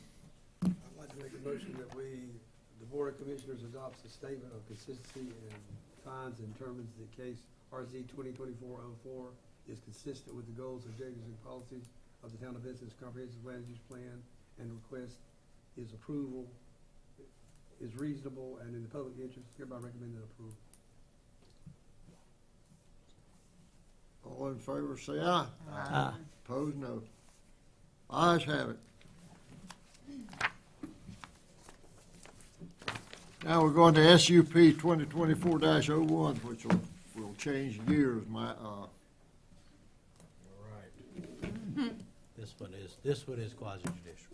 I'd like to make a motion that the Board of Commissioners adopts a statement of consistency and finds and determines that case RZ 2024-04 is consistent with the goals, objectives, and policies of the Town of Benson's Comprehensive Land Use Plan, and request is approval, is reasonable, and in the public interest, hereby recommended approval. All in favor, say aye. Aye. Opposed, no. Ayes have it. Now we're going to SUP 2024-01, which will change gears. All right. This one is quasi judicial.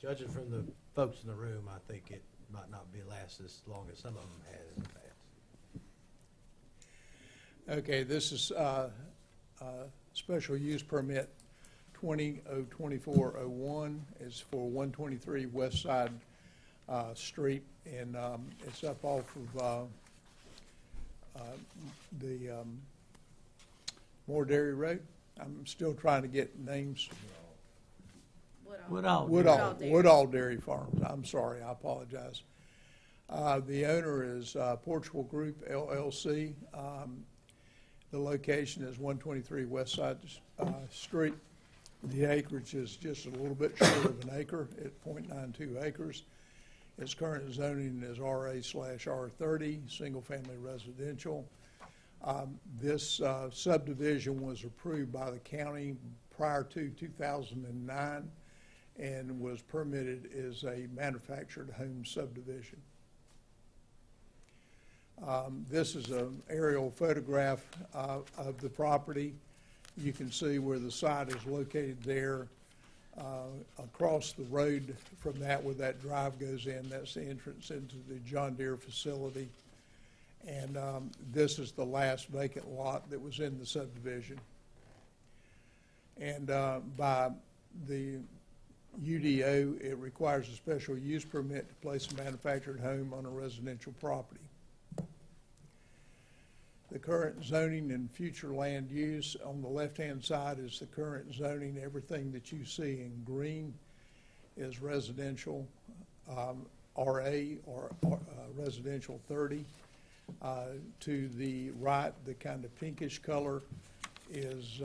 Judging from the folks in the room, I think it might not be last as long as some of them had in the past. Okay, this is special use permit 20-024-01. It's for 123 West Side Street, and it's up off of the Moore Dairy Road. I'm still trying to get names. Woodall Dairy Farms. I'm sorry, I apologize. The owner is Portugal Group LLC. The location is 123 West Side Street. The acreage is just a little bit short of an acre at 0.92 acres. Its current zoning is RA/R30, single-family residential. This subdivision was approved by the county prior to 2009 and was permitted as a manufactured home subdivision. This is an aerial photograph of the property. You can see where the site is located there. Across the road from that, where that drive goes in, that's the entrance into the John Deere facility. And this is the last vacant lot that was in the subdivision. And by the UDO, it requires a special use permit to place a manufactured home on a residential property. The current zoning and future land use on the left-hand side is the current zoning. Everything that you see in green is residential RA or residential 30. To the right, the kind of pinkish color is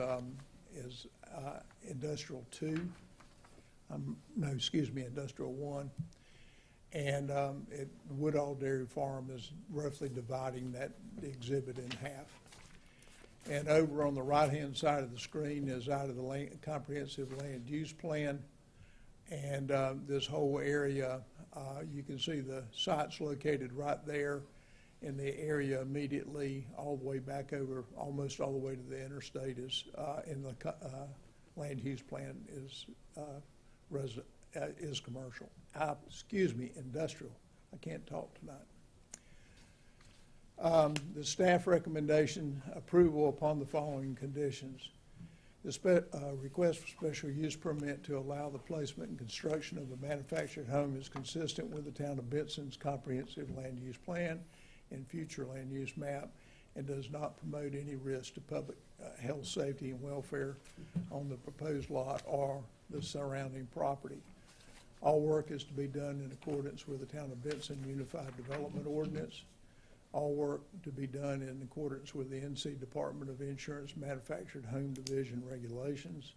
industrial 2. Industrial 1. And Woodall Dairy Farm is roughly dividing that exhibit in half. And over on the right-hand side of the screen is out of the comprehensive land use plan. And this whole area, you can see the site's located right there in the area immediately all the way back over, almost all the way to the interstate is in the land use plan is commercial. Industrial. I can't talk tonight. The staff recommendation approval upon the following conditions. The request for special use permit to allow the placement and construction of a manufactured home is consistent with the town of Benson's comprehensive land use plan and future land use map, and does not promote any risk to public health, safety, and welfare on the proposed lot or the surrounding property. All work is to be done in accordance with the Town of Benson Unified Development Ordinance. All work to be done in accordance with the NC Department of Insurance Manufactured Home Division regulations.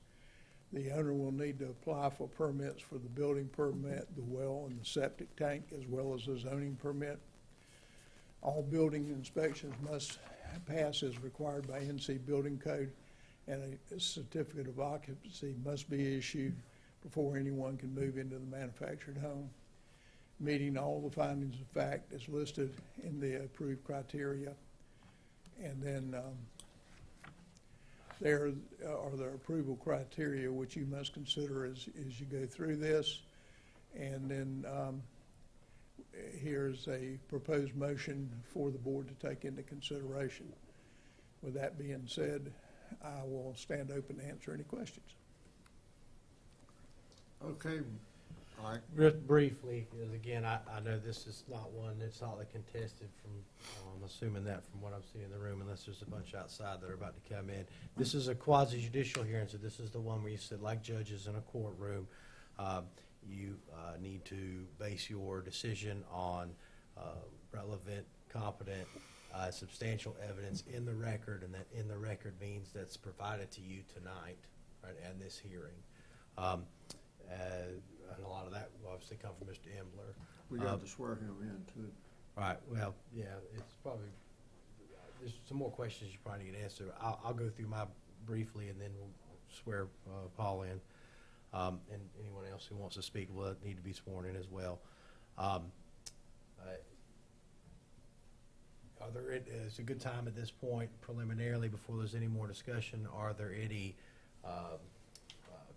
The owner will need to apply for permits for the building permit, the well, and the septic tank, as well as a zoning permit. All building inspections must pass as required by NC Building Code, and a certificate of occupancy must be issued before anyone can move into the manufactured home, meeting all the findings of fact as listed in the approved criteria. And then there are the approval criteria which you must consider as you go through this. And then here's a proposed motion for the board to take into consideration. With that being said, I will stand open to answer any questions. Okay. All right. Just briefly, because again, I know this is not one that's hotly contested from, I'm assuming that from what I'm seeing in the room, unless there's a bunch outside that are about to come in. This is a quasi-judicial hearing, so this is the one where you sit like judges in a courtroom. You need to base your decision on relevant, competent, substantial evidence in the record, and that in the record means that's provided to you tonight, right, and this hearing. And a lot of that will obviously come from Mr. Embler. We got to swear him in too. Right. Well, yeah, it's probably, there's some more questions you probably need to answer. I'll go through my briefly, and then we'll swear Paul in. And anyone else who wants to speak will need to be sworn in as well. It's a good time at this point, preliminarily, before there's any more discussion. Are there any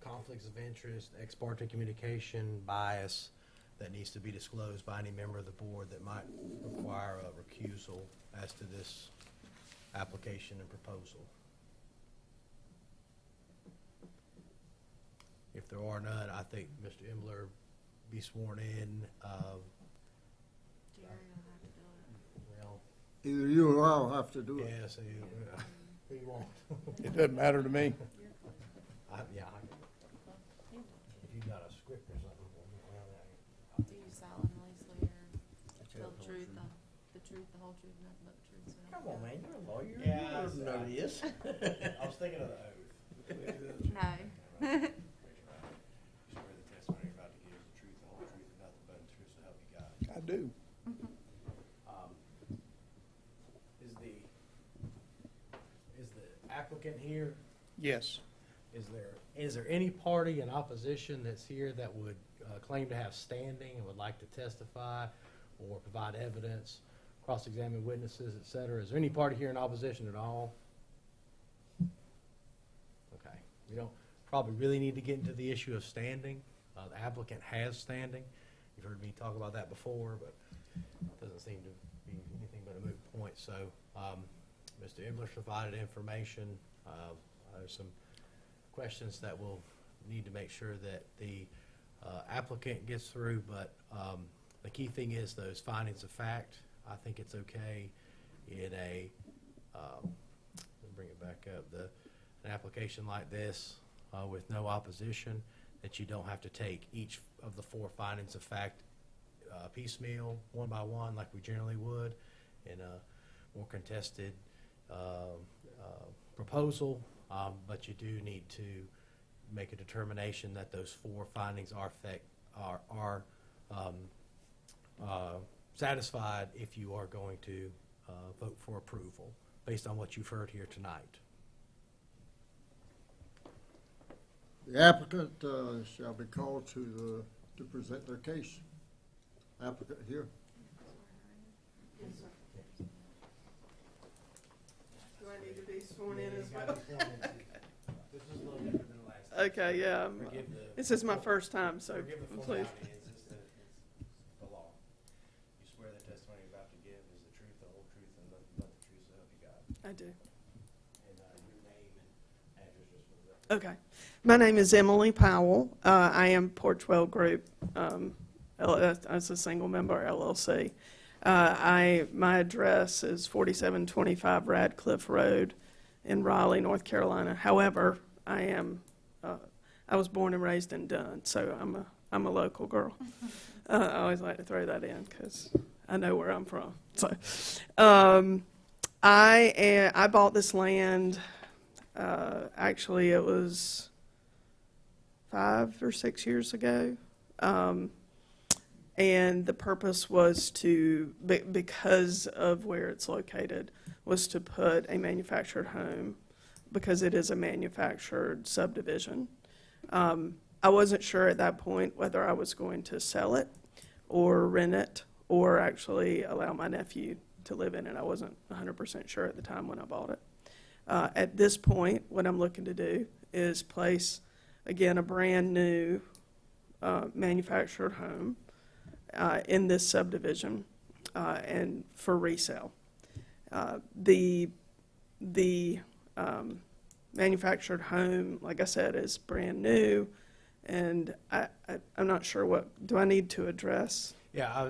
conflicts of interest, ex parte communication, bias that needs to be disclosed by any member of the board that might require a recusal as to this application and proposal? If there are none, I think Mr. Embler be sworn in. Well, Either you or I'll have to do it. yeah, so who you want? It doesn't matter to me. Yeah, if you got a script or something. Do you solemnly swear to tell the truth, the truth, the whole truth, nothing but the truth? So help Come on, you man, you're a lawyer. Yeah, You know this. I was thinking of the oath. God? No. Swear the testimony you're about to give is the truth, the whole truth, and nothing but the truth, so help you God. I do. Is the applicant here? Yes. Is there any party in opposition that's here that would claim to have standing and would like to testify or provide evidence, cross-examine witnesses, et cetera? Is there any party here in opposition at all? Okay. We don't probably really need to get into the issue of standing. The applicant has standing. You've heard me talk about that before, but it doesn't seem to be anything but a moot point. So Mr. Embler provided information. There's some questions that we'll need to make sure that the applicant gets through, but the key thing is those findings of fact. I think it's okay in a, let me bring it back up, an application like this with no opposition, that you don't have to take each of the 4 findings of fact piecemeal, one by one, like we generally would in a more contested proposal, but you do need to make a determination that those 4 findings are satisfied if you are going to vote for approval based on what you've heard here tonight. The applicant shall be called to present their case. Applicant here. Yes, sir. Do I need to be sworn in as well? This is a little different than the last time. Okay, yeah. This is my first time, so Forgive the please. formality, it's the law. You swear the testimony you're about to give is the truth, the whole truth, and nothing but the truth, so help you God. I do. And your name and address just for the record. Okay. My name is Emily Powell. I am Portwell Group, as a single member LLC. My address is 4725 Radcliffe Road in Raleigh, North Carolina. However, I was born and raised in Dunn, so I'm a local girl. I always like to throw that in because I know where I'm from. So, I bought this land. Actually, it was 5 or 6 years ago. And the purpose was to, because of where it's located, was to put a manufactured home because it is a manufactured subdivision. I wasn't sure at that point whether I was going to sell it or rent it or actually allow my nephew to live in it. I wasn't 100% sure at the time when I bought it. At this point, what I'm looking to do is place, again, a brand new manufactured home in this subdivision and for resale. The manufactured home, like I said, is brand new, and I'm not sure what, do I need to address? Yeah,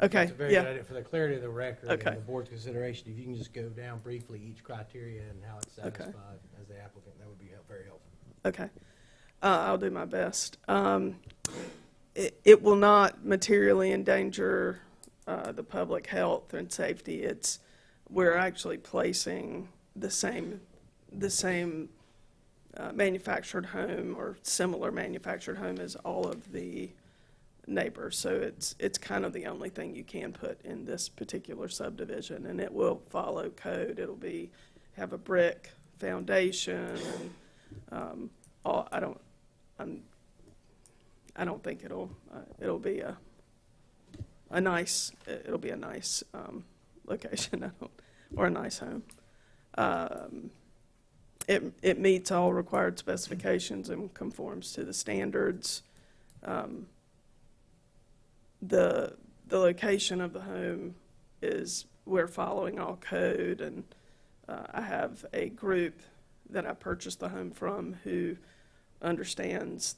Okay, it's a very yeah. good idea. For the clarity of the record Okay. and the board's consideration, if you can just go down briefly each criteria and how it's satisfied as the applicant, that would be very helpful. Okay. I'll do my best. It will not materially endanger the public health and safety. We're actually placing the same manufactured home or similar manufactured home as all of the neighbors. So it's kind of the only thing you can put in this particular subdivision, and it will follow code. It'll have a brick foundation. And, I don't think it'll be a nice location, or a nice home. It meets all required specifications and conforms to the standards. The location of the home is, we're following all code, and I have a group that I purchased the home from who understands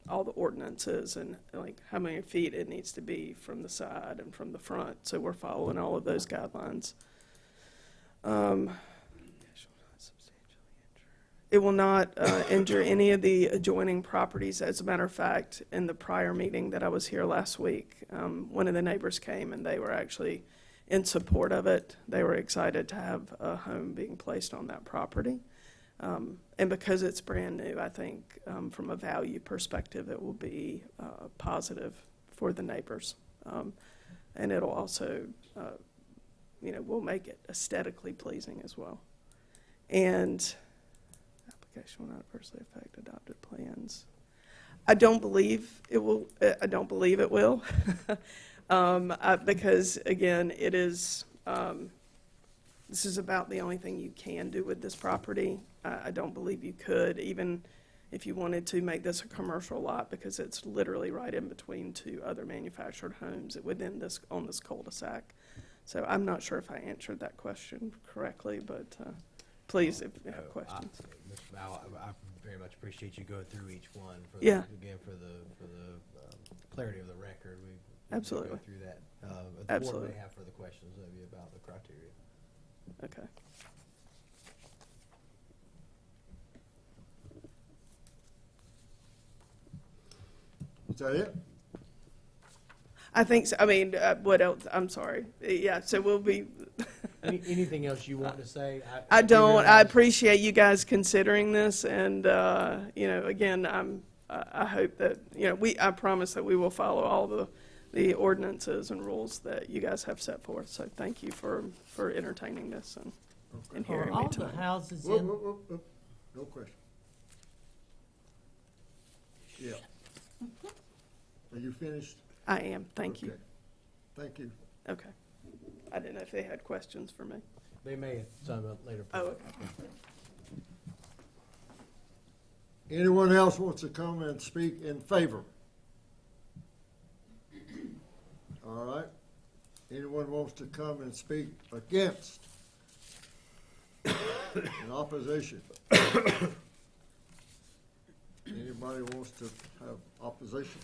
all the ordinances and like how many feet it needs to be from the side and from the front. So we're following all of those guidelines. It will not injure any of the adjoining properties. As a matter of fact, in the prior meeting that I was here last week, one of the neighbors came and they were actually in support of it. They were excited to have a home being placed on that property. And because it's brand new, I think from a value perspective, it will be positive for the neighbors. And it'll also, will make it aesthetically pleasing as well. And application will not adversely affect adopted plans. I don't believe it will. Because again, it is. This is about the only thing you can do with this property. I don't believe you could, even if you wanted to make this a commercial lot, because it's literally right in between two other manufactured homes on this cul-de-sac. So I'm not sure if I answered that question correctly, but please, if you have questions. Mr. Mao, I very much appreciate you going through each one. Yeah. Again, for the clarity of the record, we Absolutely. go through that. The Absolutely. board may have further questions maybe about the criteria. Okay. Is that it? I think so. I mean, what else? I'm sorry. Yeah, so we'll be. Anything else you want to say? I don't. I appreciate you guys considering this, and again, I hope that I promise that we will follow all the ordinances and rules that you guys have set forth. So thank you for entertaining this and Are hearing me all the tonight. houses Whoa, in, whoa, whoa, whoa. No question. Yeah. Are you finished? I am. Thank you. Okay. Thank you. Okay. I didn't know if they had questions for me. They may at some later Oh, point. okay. Anyone else wants to come and speak in favor? All right. Anyone wants to come and speak against? In opposition? Anybody wants to have opposition?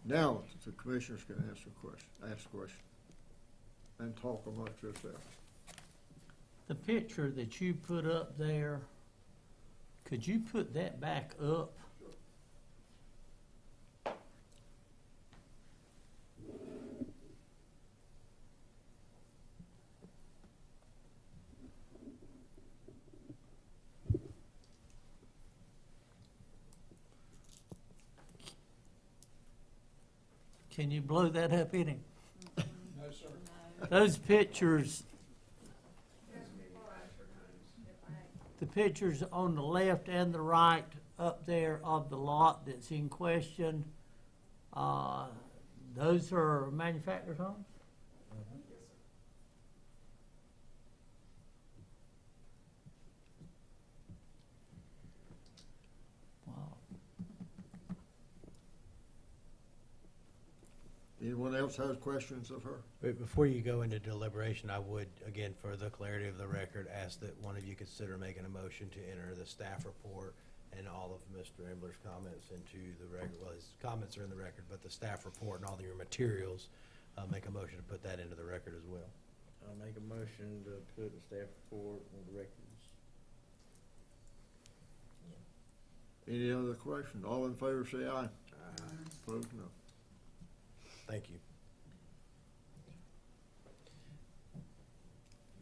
Now, the commissioners can ask a question, and talk amongst yourselves. the picture that you put up there, could you put that back up? Can you blow that up any? No, sir. Those pictures, the pictures on the left and the right up there of the lot that's in question, those are manufactured homes? Wow. Anyone else has questions of her? But before you go into deliberation, I would, again, for the clarity of the record, ask that one of you consider making a motion to enter the staff report and all of Mr. Ambler's comments into the record. Well, his comments are in the record, but the staff report and all of your materials, make a motion to put that into the record as well. I'll make a motion to put the staff report on the records. Any other question? All in favor, say aye. Opposed, no. Thank you.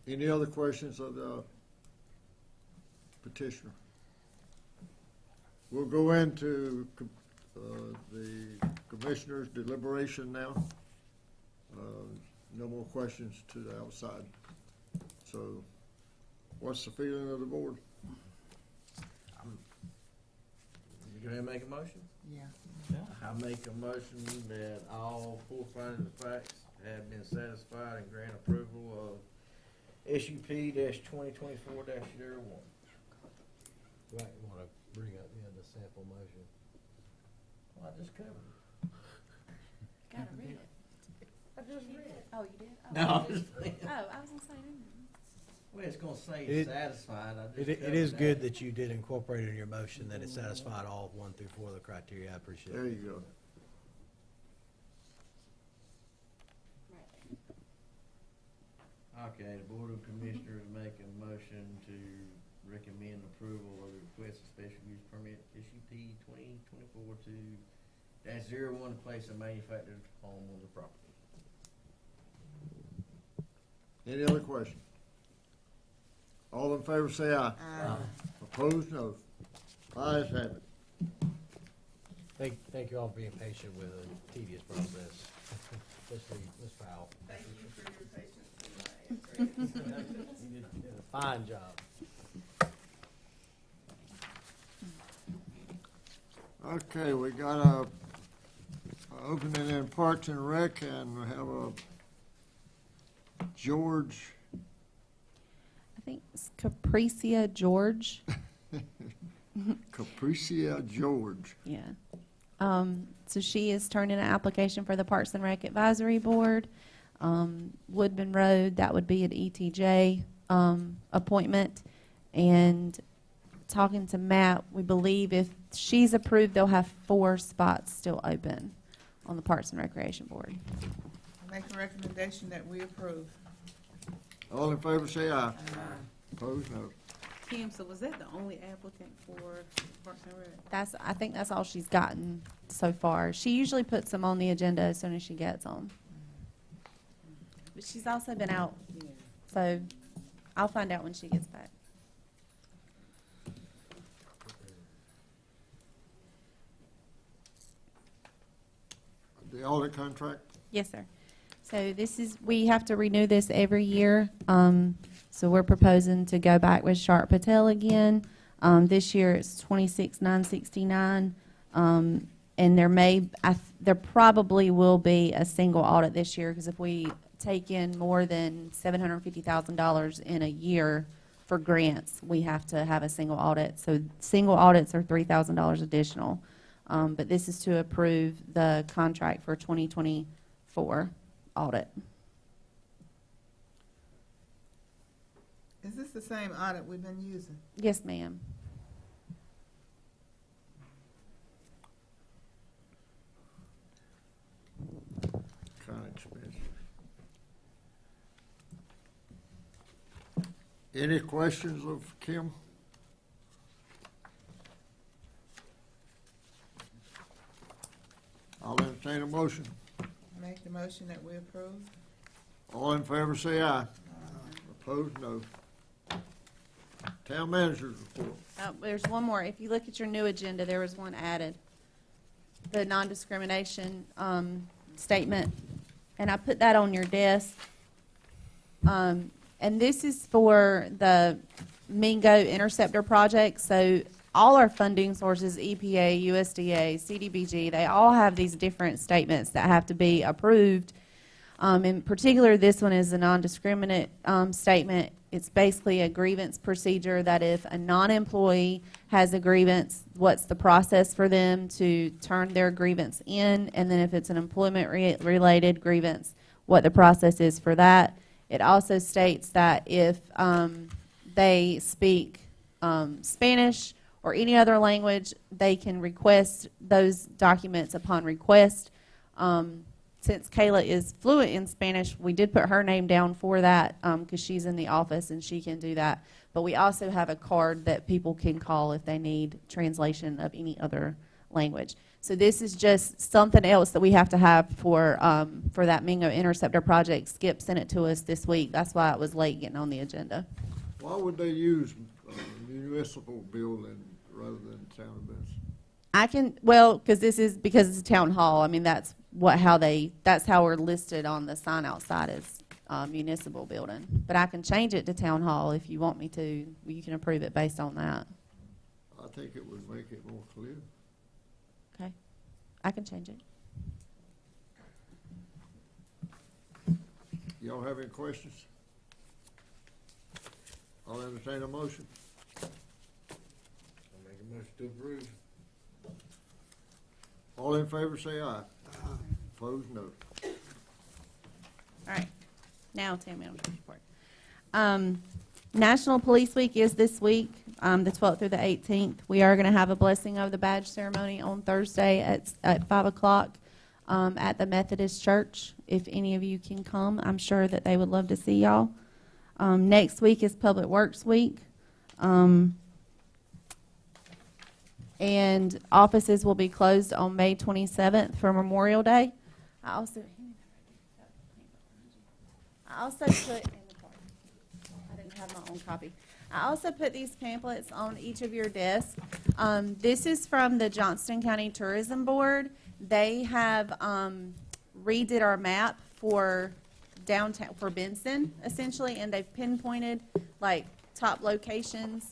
Any other questions of the petitioner? We'll go into the commissioner's deliberation now. No more questions to the outside. So What's the feeling of the board? You go ahead and make a motion? Yeah. I make a motion that all four findings of facts have been satisfied and grant approval of SUP -2024-01. Do I want to bring up the sample motion? Well, I just covered it. Gotta read it. I just read it. Oh, you did? Oh, No, I I'm did. just saying. Oh, I was gonna say, Well, it's gonna say It- satisfied. I just It covered is good that you did incorporate in your motion that it satisfied all 1 through 4 of the criteria. I appreciate There it. you go. Okay, the Board of Commissioners make a motion to recommend approval of the request of special use permit SUP 2024-01 to place a manufactured home on the property. Any other questions? All in favor say aye. Aye. Opposed, no. Ayes have it. Thank you all for being patient with a tedious process, especially Ms. Powell. Thank you for your patience You did a fine job. Okay, we got a opening in Parks and Rec, and we have a George. I think it's Capricia George. Capricia George. Yeah. So she is turning an application for the Parks and Rec Advisory Board. Woodman Road, that would be an ETJ appointment. And talking to Matt, we believe if she's approved, they'll have 4 spots still open on the Parks and Recreation Board. Make a recommendation that we approve. All in favor say aye. Opposed, no. Kim, so was that the only applicant for Parks and Rec? I think that's all she's gotten so far. She usually puts them on the agenda as soon as she gets them. But she's also been out, Yeah. so I'll find out when she gets back. The audit contract? Yes, sir. So we have to renew this every year. So we're proposing to go back with Sharp Patel again. This year it's 26,969. And there probably will be a single audit this year, because if we take in more than $750,000 in a year for grants, we have to have a single audit. So single audits are $3,000 additional. But this is to approve the contract for 2024 audit. Is this the same audit we've been using? Yes, ma'am. Kind of expensive. Any questions of Kim? I'll entertain a motion. Make the motion that we approve. All in favor say aye. Opposed, no. Town manager's report. There's one more. If you look at your new agenda, there was one added. The non-discrimination statement, and I put that on your desk. And this is for the Mingo Interceptor project. So all our funding sources, EPA, USDA, CDBG, they all have these different statements that have to be approved. In particular, this one is a non-discriminate statement. It's basically a grievance procedure that if a non-employee has a grievance, what's the process for them to turn their grievance in, and then if it's an employment-related grievance, what the process is for that. It also states that if they speak Spanish or any other language, they can request those documents upon request. Since Kayla is fluent in Spanish, we did put her name down for that because she's in the office and she can do that. But we also have a card that people can call if they need translation of any other language. So this is just something else that we have to have for that Mingo Interceptor project. Skip sent it to us this week. That's why it was late getting on the agenda. Why would they use municipal building rather than town of Benson? Because it's a town hall. I mean, that's how we're listed on the sign outside as municipal building. But I can change it to town hall if you want me to. You can approve it based on that. I think it would make it more clear. Okay, I can change it. Y'all have any questions? I'll entertain a motion. I'll make a motion to approve. All in favor say aye. Opposed, no. All right, now Tam Manager's report. National Police Week is this week, the 12th through the 18th. We are going to have a blessing of the badge ceremony on Thursday at 5 o'clock at the Methodist Church. If any of you can come, I'm sure that they would love to see y'all. Next week is Public Works Week. And offices will be closed on May 27th for Memorial Day. I also put in the card. I didn't have my own copy. I also put these pamphlets on each of your desks. This is from the Johnston County Tourism Board. They have redid our map for downtown, for Benson, essentially, and they've pinpointed like top locations,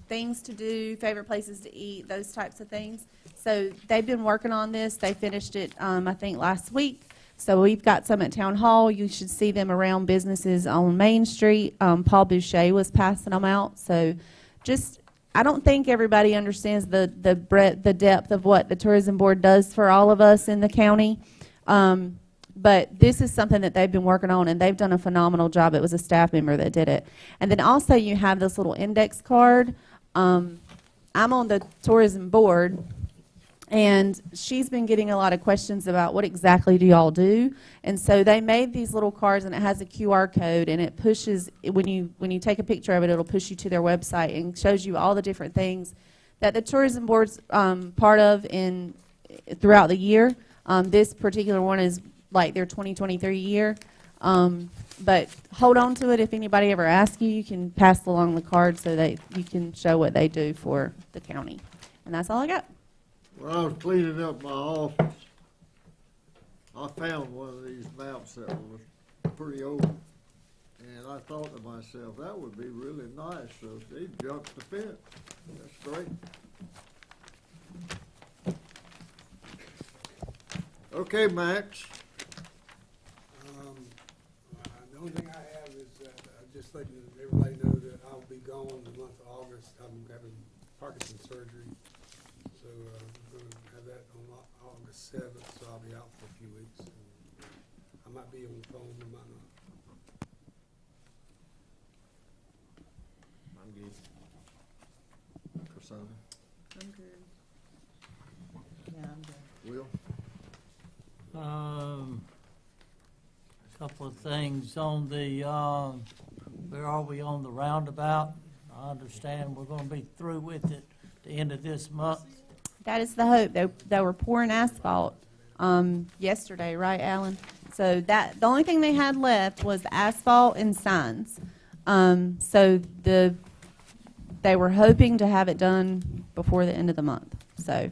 things to do, favorite places to eat, those types of things. So they've been working on this. They finished it, I think, last week. So we've got some at Town Hall. You should see them around businesses on Main Street. Paul Boucher was passing them out. So just, I don't think everybody understands the breadth, the depth of what the Tourism Board does for all of us in the county. But this is something that they've been working on, and they've done a phenomenal job. It was a staff member that did it. And then also you have this little index card. I'm on the Tourism Board, and she's been getting a lot of questions about what exactly do y'all do. And so they made these little cards, and it has a QR code, and it pushes, when you take a picture of it, it'll push you to their website and shows you all the different things that the Tourism Board's part of throughout the year. This particular one is like their 2023 year. But hold on to it. If anybody ever asks you, you can pass along the card so that you can show what they do for the county. And that's all I got. When I was cleaning up my office, I found one of these maps that was pretty old. And I thought to myself, that would be really nice. So they jumped the fence. That's great. Okay, Max. The only thing I have is that just letting everybody know that I'll be gone the month of August. I'm having Parkinson's surgery. So we're going to have that on August 7th, so I'll be out for a few weeks. And I might be on the phone, I might not. I'm good. Cassandra? I'm good. Yeah, I'm good. Will? Couple of things on the, where are we on the roundabout? I understand we're gonna be through with it the end of this month. That is the hope. They were pouring asphalt yesterday, right, Alan? So the only thing they had left was asphalt and signs. So they were hoping to have it done before the end of the month. So.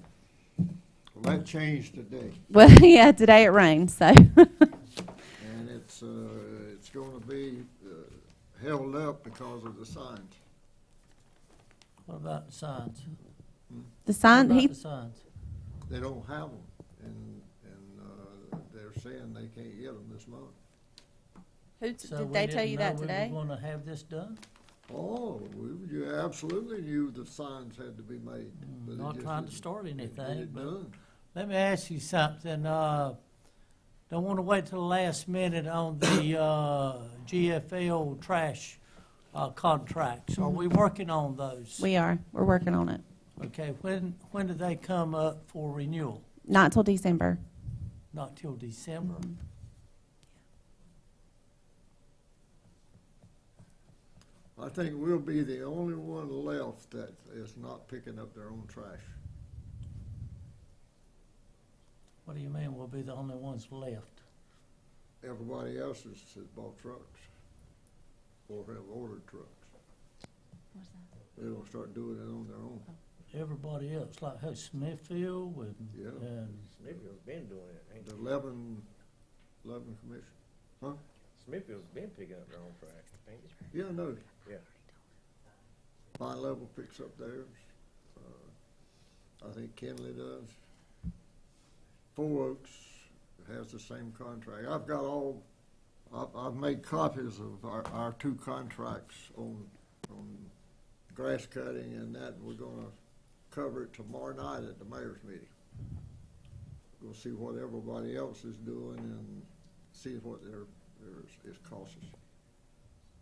Well, that changed today. Well, yeah, today it rained, so. And it's going to be held up because of the signs. What about the signs? The sign, What about the signs? They don't have them, and they're saying they can't get them this month. Did they tell you that today? We were gonna have this done? Oh, you absolutely knew the signs had to be made. but it Not just trying to didn't start get anything, it but done. let me ask you something. Don't want to wait till the last minute on the GFL trash contracts. Are we working on those? We are. We're working on it. Okay, when do they come up for renewal? Not till December. Not till December? I think we'll be the only one left that is not picking up their own trash. What do you mean we'll be the only ones left? Everybody else has bought trucks or have ordered trucks. What's that? They're gonna start doing it on their own. Everybody else, like how Smithfield and Smithfield's been doing it, ain't The 11 commission, huh? Smithfield's been picking up their own trash, ain't it? Yeah, no, Yeah. Pine Level picks up theirs. I think Kenley does. Four Oaks has the same contract. I've made copies of our two contracts on grass cutting and that. We're gonna cover it tomorrow night at the mayor's meeting. We'll see what everybody else is doing and see what theirs is costing.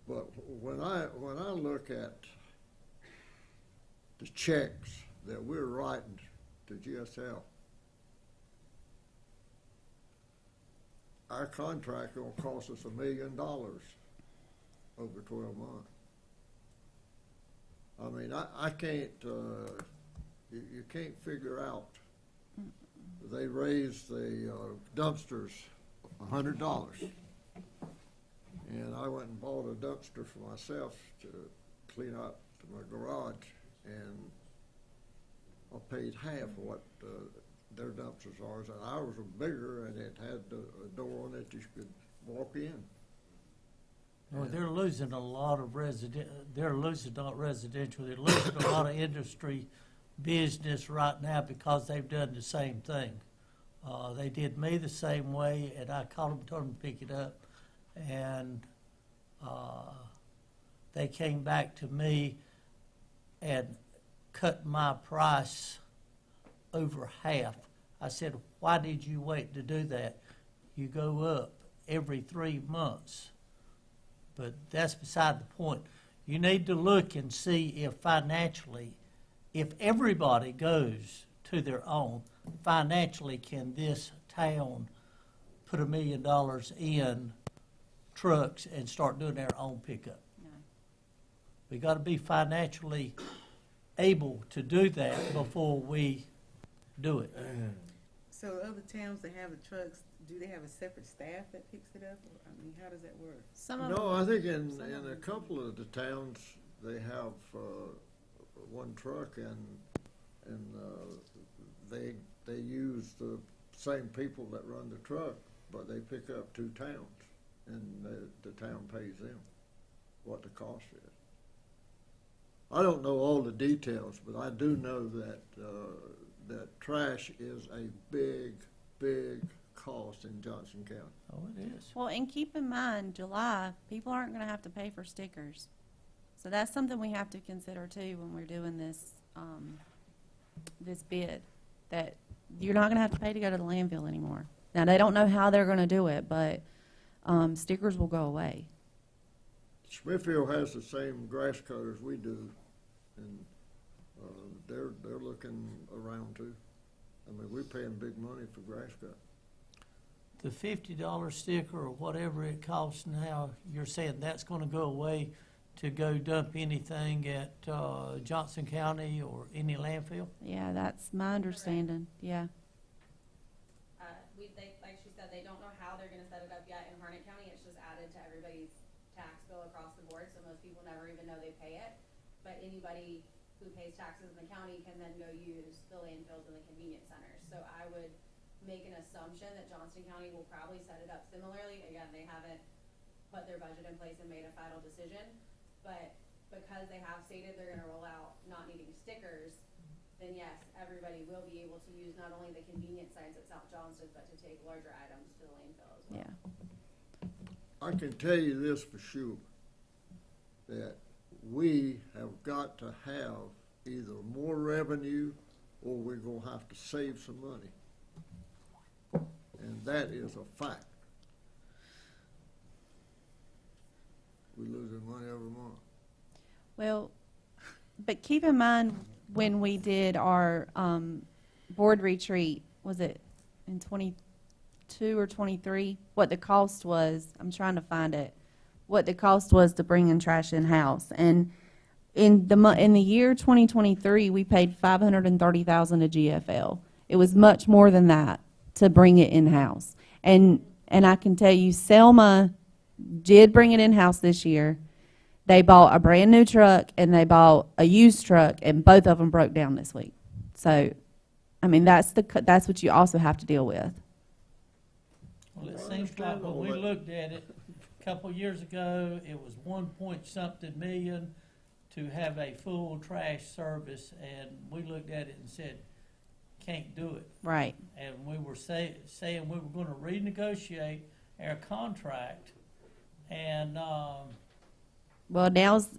But when I look at the checks that we're writing to GSL, our contract will cost us $1 million over 12 months. I mean, I can't, you can't figure out. They raised the dumpsters $100. And I went and bought a dumpster for myself to clean up my garage, and I paid half of what their dumpsters are. And ours were bigger, and it had a door on it that you could walk in. Well, they're losing a lot of they're losing not residential, they're losing a lot of industry business right now because they've done the same thing. They did me the same way, and I called them, told them to pick it up, and they came back to me and cut my price over half. I said, why did you wait to do that? You go up every 3 months. But that's beside the point. You need to look and see if financially, if everybody goes to their own, financially can this town put $1 million in trucks and start doing their own pickup? No. We got to be financially able to do that before we do it. So other towns that have the trucks, do they have a separate staff that picks it up? Or, I mean, how does that work? No, I think in a couple of the towns, they have one truck, and they use the same people that run the truck, but they pick up 2 towns, and the town pays them what the cost is. I don't know all the details, but I do know that that trash is a big cost in Johnson County. Oh, it is. Well, and keep in mind, July, people aren't going to have to pay for stickers. So that's something we have to consider too when we're doing this, this bid, that you're not going to have to pay to go to the landfill anymore. Now, they don't know how they're going to do it, but stickers will go away. Smithfield has the same grass cutters we do, and they're looking around too. I mean, we're paying big money for grass cut. The $50 sticker or whatever it costs now, you're saying that's going to go away to go dump anything at Johnson County or any landfill? Yeah, that's my understanding, yeah. Like she said, they don't know how they're gonna set it up yet in Harnett County. It's just added to everybody's tax bill across the board, so most people never even know they pay it. But anybody who pays taxes in the county can then go use the landfills and the convenience centers. So I would make an assumption that Johnston County will probably set it up similarly. Again, they haven't put their budget in place and made a final decision, but because they have stated they're gonna roll out not needing stickers, then yes, everybody will be able to use not only the convenience signs at South Johnston, but to take larger items to the landfill as well. Yeah. I can tell you this for sure, that we have got to have either more revenue or we're gonna have to save some money. And that is a fact. We're losing money every month. Well, but keep in mind, when we did our board retreat, was it in 22 or 23, what the cost was, I'm trying to find it, what the cost was to bring in trash in-house. And in the year 2023, we paid $530,000 to GFL. It was much more than that to bring it in-house. And I can tell you, Selma did bring it in-house this year. They bought a brand new truck and they bought a used truck, and both of them broke down this week. So, I mean, that's what you also have to deal with. Well, it seems like when we looked at it, couple years ago, it was 1 point something million to have a full trash service, and we looked at it and said, can't do it. Right. And we were saying we were gonna renegotiate our contract, and, Well, now's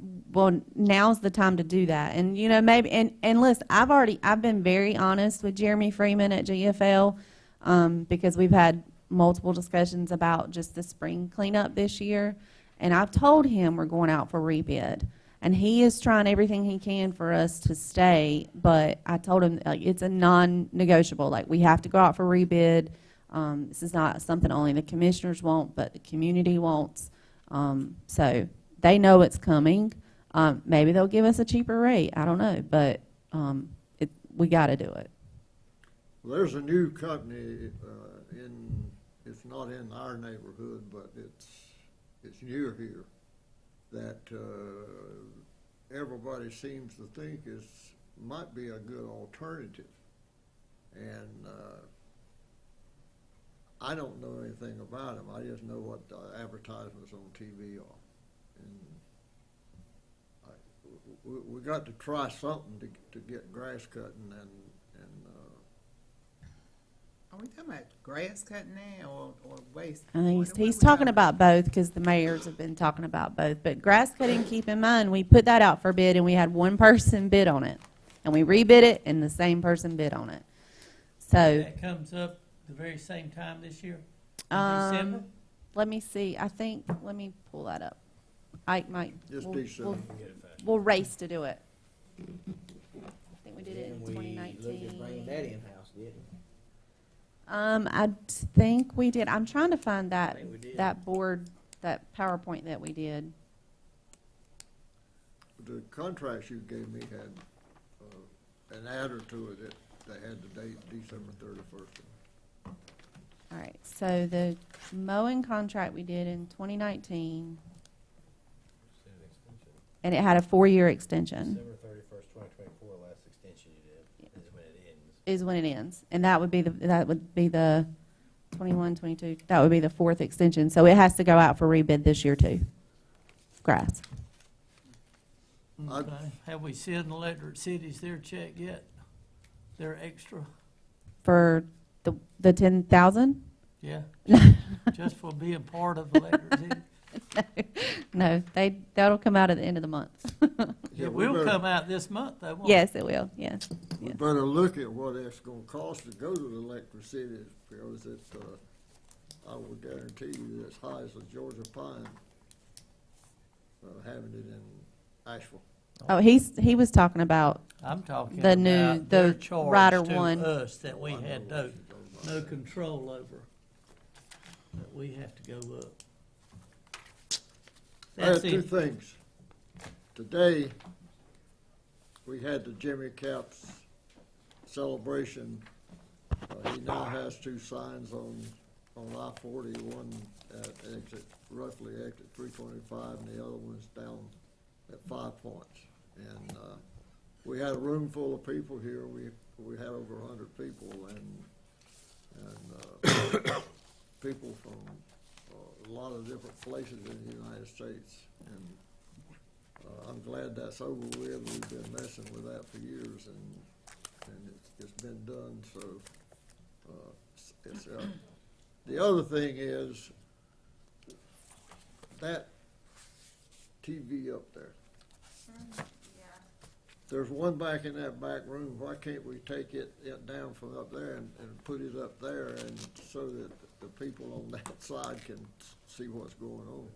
the time to do that. And, you know, maybe, and listen, I've been very honest with Jeremy Freeman at GFL, because we've had multiple discussions about just the spring cleanup this year. And I've told him we're going out for rebid. And he is trying everything he can for us to stay, but I told him, like, it's a non-negotiable. Like, we have to go out for rebid. This is not something only the commissioners want, but the community wants. So they know it's coming. Maybe they'll give us a cheaper rate. I don't know, but we got to do it. Well, there's a new company it's not in our neighborhood, but it's near here, that everybody seems to think might be a good alternative. And I don't know anything about them. I just know what the advertisements on TV are. And we got to try something to get grass cutting and Are we talking about grass cutting now or waste? He's talking about both, because the mayors have been talking about both. But grass cutting, keep in mind, we put that out for bid, and we had one person bid on it. And we rebid it, and the same person bid on it. So that comes up the very same time this year, December? Let me see. Let me pull that up. Just December. We'll race to do it. I think we did it in 2019. Look at bringing that in-house, didn't we? I think we did. I'm trying to find I think we did. that board, that PowerPoint that we did. The contracts you gave me had an adder to it that had the date December 31st. All right. So the mowing contract we did in 2019, and it had a 4-year extension. December 31st, 2024, last extension you did, is when it ends. Is when it ends, and that would be the 21, 22. That would be the 4th extension. So it has to go out for rebid this year too. Grass. Okay. Have we sent Electric Cities their check yet? Their extra? For the 10,000? Yeah. Just for being part of Electric City? No, that'll come out at the end of the month. It will come out this month, though, won't it? Yes, it will. Yes. We better look at what it's going to cost to go to the Electric City, because I would guarantee you as high as the Georgia Pine, having it in Asheville. Oh, he was talking about I'm talking the about new their the charge Rider to One. us that we had no control over, that we have to go up. I had That's two it. things. Today, we had the Jimmy Capps celebration. He now has 2 signs on I-40, one at roughly exit 325, and the other one's down at 5 Points. And we had a room full of people here. We had over 100 people, and people from a lot of different places in the United States. And I'm glad that's over with. We've been messing with that for years, and it's been done. So the other thing is that TV up there. There's one back in that back room. Why can't we take it down from up there and put it up there, and so that the people on that side can see what's going on?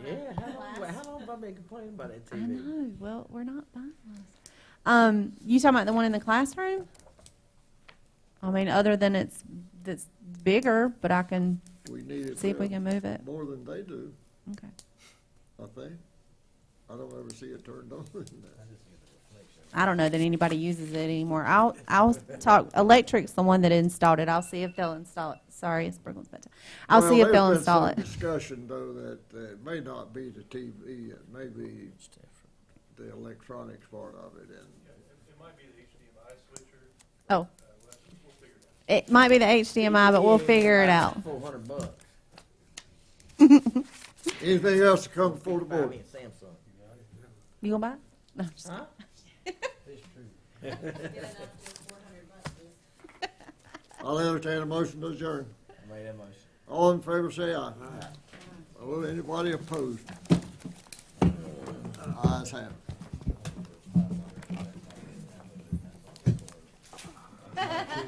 Yeah, how long have I been complaining about that I TV? know. Well, we're not buying. You talking about the one in the classroom? I mean, other than it's bigger, but I can We need it see if we can move it. more than they do, Okay. I think. I don't ever see it turned on. I don't know that anybody uses it anymore. I'll talk. Electric's the one that installed it. I'll see if they'll install it. Sorry, it's Brooklyn's bedtime. I'll see if they'll install it. There's been some discussion, though, that it may not be the TV, it may be the electronics part of it. And It might be the HDMI switcher. Oh. We'll figure it out. It might be the HDMI, but we'll figure it out. $400. Anything else to come before the Buy board? me a Samsung. You gonna buy? No. Huh? It's true. Get enough to $400. I'll entertain a motion to adjourn. I made that motion. All in favor, say aye. Oh, anybody opposed? Ayes have it.